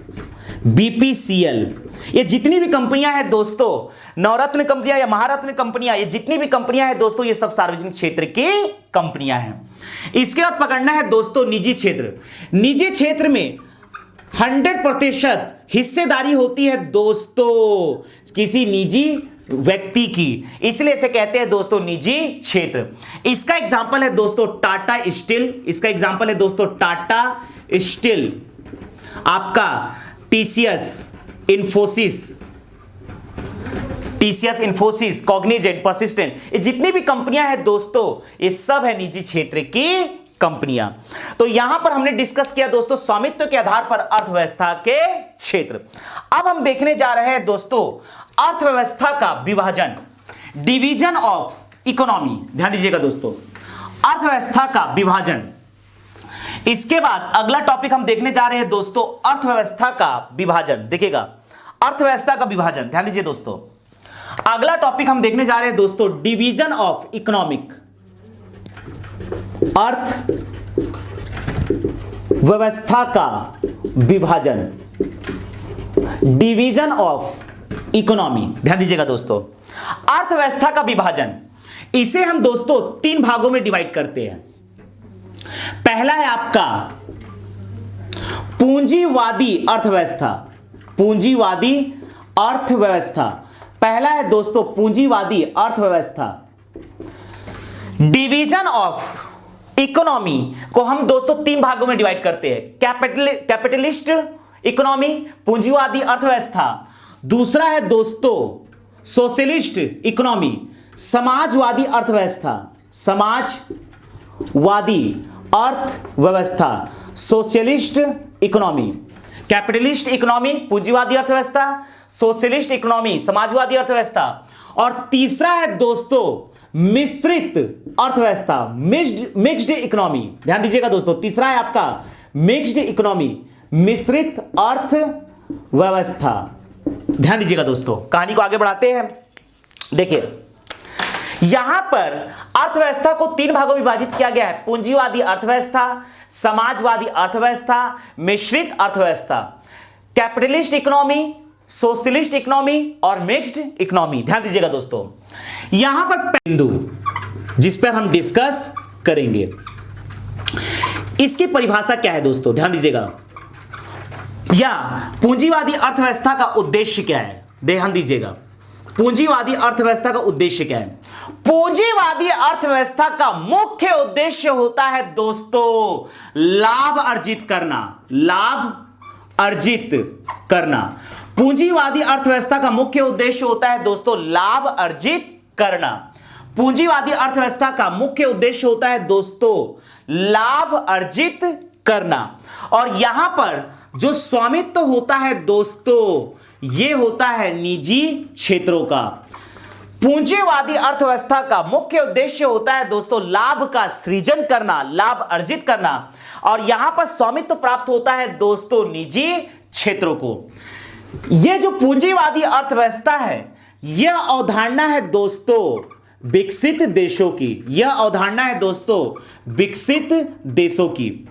BPCL, ये जितनी भी कंपनियां हैं दोस्तों, नवरत्न कंपनियां या महारत्न कंपनियां, ये जितनी भी कंपनियां हैं दोस्तों, ये सब सार्वजनिक क्षेत्र की कंपनियां हैं। इसके बाद पकड़ना है दोस्तों निजी क्षेत्र। निजी क्षेत्र में 100% हिस्सेदारी होती है दोस्तों किसी निजी व्यक्ति की, इसलिए इसे कहते हैं दोस्तों निजी क्षेत्र। इसका एग्जांपल है दोस्तों टाटा स्टील, इसका एग्जांपल है दोस्तों टाटा स्टील, आपका टीसीएस इन्फोसिस, कॉग्निजेंट, परसिस्टेंट, ये जितनी भी कंपनियां हैं दोस्तों, ये सब है निजी क्षेत्र की कंपनियां। तो यहां पर हमने डिस्कस किया दोस्तों स्वामित्व के आधार पर अर्थव्यवस्था के क्षेत्र। अब हम देखने जा रहे हैं दोस्तों अर्थव्यवस्था का विभाजन, डिवीजन ऑफ इकोनॉमी। ध्यान दीजिएगा दोस्तों, अर्थव्यवस्था का विभाजन। इसके बाद अगला टॉपिक हम देखने जा रहे हैं दोस्तों अर्थव्यवस्था का विभाजन। देखिएगा अर्थव्यवस्था का विभाजन, ध्यान दीजिए दोस्तों, अगला टॉपिक हम देखने जा रहे हैं दोस्तों डिवीजन ऑफ इकोनॉमिक, अर्थ व्यवस्था का विभाजन, डिवीजन ऑफ इकोनॉमी। ध्यान दीजिएगा दोस्तों, अर्थव्यवस्था का विभाजन, इसे हम दोस्तों 3 भागों में डिवाइड करते हैं। पहला है आपका पूंजीवादी अर्थव्यवस्था, पूंजीवादी अर्थव्यवस्था, पहला है दोस्तों पूंजीवादी अर्थव्यवस्था। डिवीजन ऑफ इकोनॉमी को हम दोस्तों 3 भागों में डिवाइड करते हैं, कैपिटलिस्ट इकोनॉमी, पूंजीवादी अर्थव्यवस्था। दूसरा है दोस्तों सोशलिस्ट इकोनॉमी, समाजवादी अर्थव्यवस्था, समाजवादी अर्थव्यवस्था, सोशलिस्ट इकोनॉमी। कैपिटलिस्ट इकोनॉमी, पूंजीवादी अर्थव्यवस्था, सोशलिस्ट इकोनॉमी, समाजवादी अर्थव्यवस्था। और तीसरा है दोस्तों मिश्रित अर्थव्यवस्था, मिक्स्ड इकोनॉमी। ध्यान दीजिएगा दोस्तों, तीसरा है आपका मिक्स्ड इकोनॉमी, मिश्रित अर्थव्यवस्था। ध्यान दीजिएगा दोस्तों, कहानी को आगे बढ़ाते हैं। देखिए यहां पर अर्थव्यवस्था को 3 भागों में विभाजित किया गया है, पूंजीवादी अर्थव्यवस्था, समाजवादी अर्थव्यवस्था, मिश्रित अर्थव्यवस्था, कैपिटलिस्ट इकोनॉमी, सोशलिस्ट इकोनॉमी और मिक्स्ड इकोनॉमी। ध्यान दीजिएगा दोस्तों, यहां पर बिंदु जिस पर हम डिस्कस करेंगे, इसकी परिभाषा क्या है दोस्तों, ध्यान दीजिएगा। या पूंजीवादी अर्थव्यवस्था का उद्देश्य क्या है? ध्यान दीजिएगा, पूंजीवादी अर्थव्यवस्था का उद्देश्य क्या है? पूंजीवादी अर्थव्यवस्था का मुख्य उद्देश्य होता है दोस्तों लाभ अर्जित करना, लाभ अर्जित करना। पूंजीवादी अर्थव्यवस्था का मुख्य उद्देश्य होता है दोस्तों लाभ अर्जित करना। पूंजीवादी अर्थव्यवस्था का मुख्य उद्देश्य होता है दोस्तों लाभ अर्जित करना। और यहां पर जो स्वामित्व होता है दोस्तों ये होता है निजी क्षेत्रों का। पूंजीवादी अर्थव्यवस्था का मुख्य उद्देश्य होता है दोस्तों लाभ का सृजन करना, लाभ अर्जित करना, और यहां पर स्वामित्व प्राप्त होता है दोस्तों निजी क्षेत्रों को। यह जो पूंजीवादी अर्थव्यवस्था है यह अवधारणा है दोस्तों विकसित देशों की, यह अवधारणा है दोस्तों विकसित देशों की,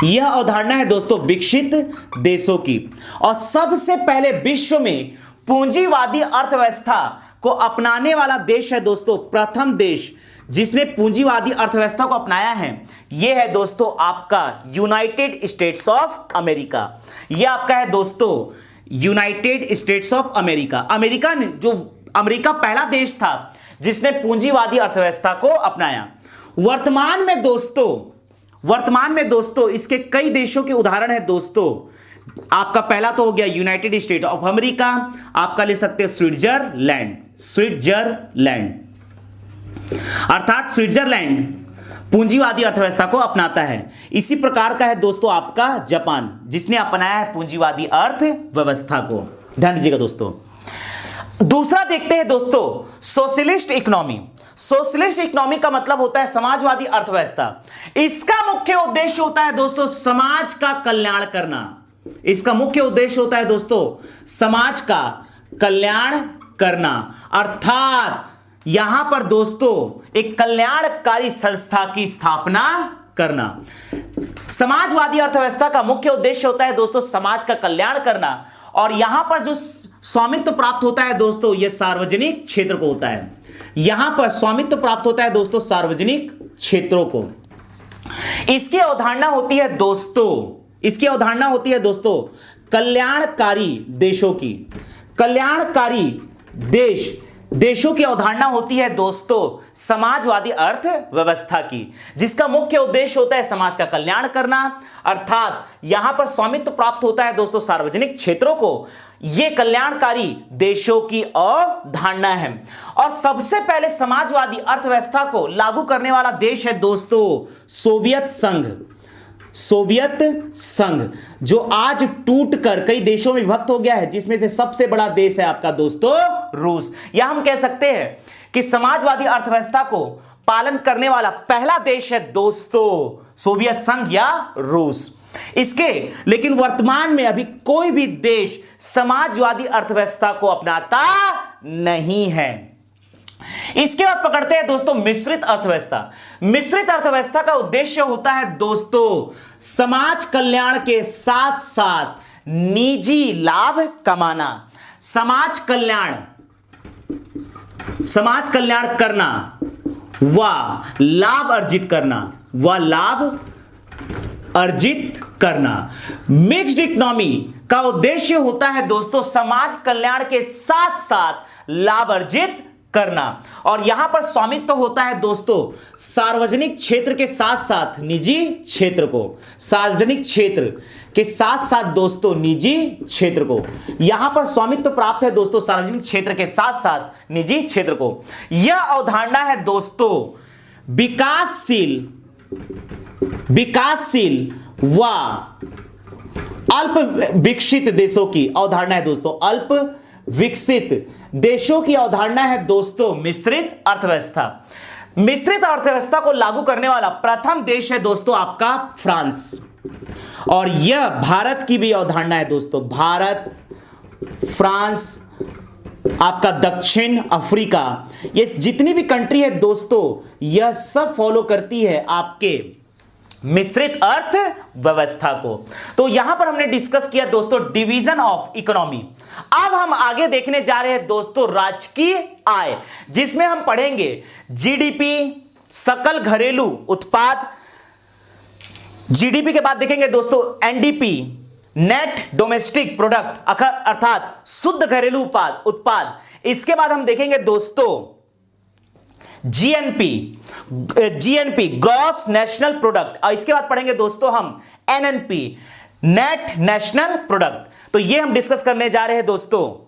यह अवधारणा है दोस्तों विकसित देशों की। और सबसे पहले विश्व में पूंजीवादी अर्थव्यवस्था को अपनाने वाला देश है दोस्तों, प्रथम देश जिसने पूंजीवादी अर्थव्यवस्था को अपनाया है यह है दोस्तों आपका यूनाइटेड स्टेट्स ऑफ अमेरिका। यह आपका है दोस्तों United states of America. America पहला देश था जिसने पूंजीवादी अर्थव्यवस्था को अपनाया। वर्तमान में दोस्तों इसके कई देशों के उदाहरण है दोस्तों। आपका पहला तो हो गया यूनाइटेड स्टेट ऑफ अमेरिका, आपका ले सकते हैं स्विट्जरलैंड, अर्थात स्विट्जरलैंड पूंजीवादी अर्थव्यवस्था को अपनाता है। इसी प्रकार का है दोस्तों आपका जापान जिसने अपनाया है पूंजीवादी अर्थव्यवस्था को। ध्यान दीजिएगा दोस्तों। दूसरा देखते हैं दोस्तों सोशलिस्ट इकोनॉमी। सोशलिस्ट इकोनॉमी का मतलब होता है समाजवादी अर्थव्यवस्था। इसका मुख्य उद्देश्य होता है दोस्तों समाज का कल्याण करना। इसका मुख्य उद्देश्य होता है दोस्तों समाज का कल्याण करना, अर्थात यहां पर दोस्तों एक कल्याणकारी संस्था की स्थापना करना। समाजवादी अर्थव्यवस्था का मुख्य उद्देश्य होता है दोस्तों समाज का कल्याण करना, और यहां पर जो स्वामित्व प्राप्त होता है दोस्तों यह सार्वजनिक क्षेत्र को होता है। यहां पर स्वामित्व प्राप्त होता है दोस्तों सार्वजनिक क्षेत्रों को। इसकी अवधारणा होती है दोस्तों कल्याणकारी देशों की। कल्याणकारी देशों की अवधारणा होती है दोस्तों समाजवादी अर्थव्यवस्था की, जिसका मुख्य उद्देश्य होता है समाज का कल्याण करना, अर्थात यहां पर स्वामित्व प्राप्त होता है दोस्तों सार्वजनिक क्षेत्रों को। यह कल्याणकारी देशों की अवधारणा है। और सबसे पहले समाजवादी अर्थव्यवस्था को लागू करने वाला देश है दोस्तों सोवियत संघ, जो आज टूटकर कई देशों में विभक्त हो गया है, जिसमें से सबसे बड़ा देश है आपका दोस्तों रूस। या हम कह सकते हैं कि समाजवादी अर्थव्यवस्था को पालन करने वाला पहला देश है दोस्तों सोवियत संघ या रूस। लेकिन वर्तमान में अभी कोई भी देश समाजवादी अर्थव्यवस्था को अपनाता नहीं है। इसके बाद पकड़ते हैं दोस्तों मिश्रित अर्थव्यवस्था। मिश्रित अर्थव्यवस्था का उद्देश्य होता है दोस्तों समाज कल्याण के साथ साथ निजी लाभ कमाना। समाज कल्याण करना व लाभ अर्जित करना। मिक्स्ड इकोनॉमी का उद्देश्य होता है दोस्तों समाज कल्याण के साथ साथ लाभ अर्जित करना, और यहां पर स्वामित्व होता है दोस्तों सार्वजनिक क्षेत्र के साथ साथ निजी क्षेत्र को। सार्वजनिक क्षेत्र के साथ साथ दोस्तों निजी क्षेत्र को, यहां पर स्वामित्व प्राप्त है दोस्तों सार्वजनिक क्षेत्र के साथ साथ निजी क्षेत्र को। यह अवधारणा है दोस्तों विकासशील व अल्प विकसित देशों की अवधारणा है दोस्तों। अल्प विकसित देशों की अवधारणा है दोस्तों मिश्रित अर्थव्यवस्था। मिश्रित अर्थव्यवस्था को लागू करने वाला प्रथम देश है दोस्तों आपका फ्रांस, और यह भारत की भी अवधारणा है दोस्तों। भारत, फ्रांस, आपका दक्षिण अफ्रीका, ये जितनी भी कंट्री है दोस्तों यह सब फॉलो करती है आपके मिश्रित अर्थव्यवस्था को। तो यहां पर हमने डिस्कस किया दोस्तों डिवीजन ऑफ इकोनॉमी। अब हम आगे देखने जा रहे हैं दोस्तों राजकीय आय, जिसमें हम पढ़ेंगे जीडीपी, सकल घरेलू उत्पाद। जीडीपी के बाद देखेंगे दोस्तों एनडीपी, नेट डोमेस्टिक प्रोडक्ट अर्थात शुद्ध घरेलू उत्पाद। इसके बाद हम देखेंगे दोस्तों जीएनपी ग्रॉस नेशनल प्रोडक्ट, और इसके बाद पढ़ेंगे दोस्तों हम एनएनपी नेट नेशनल प्रोडक्ट। तो ये हम डिस्कस करने जा रहे हैं दोस्तों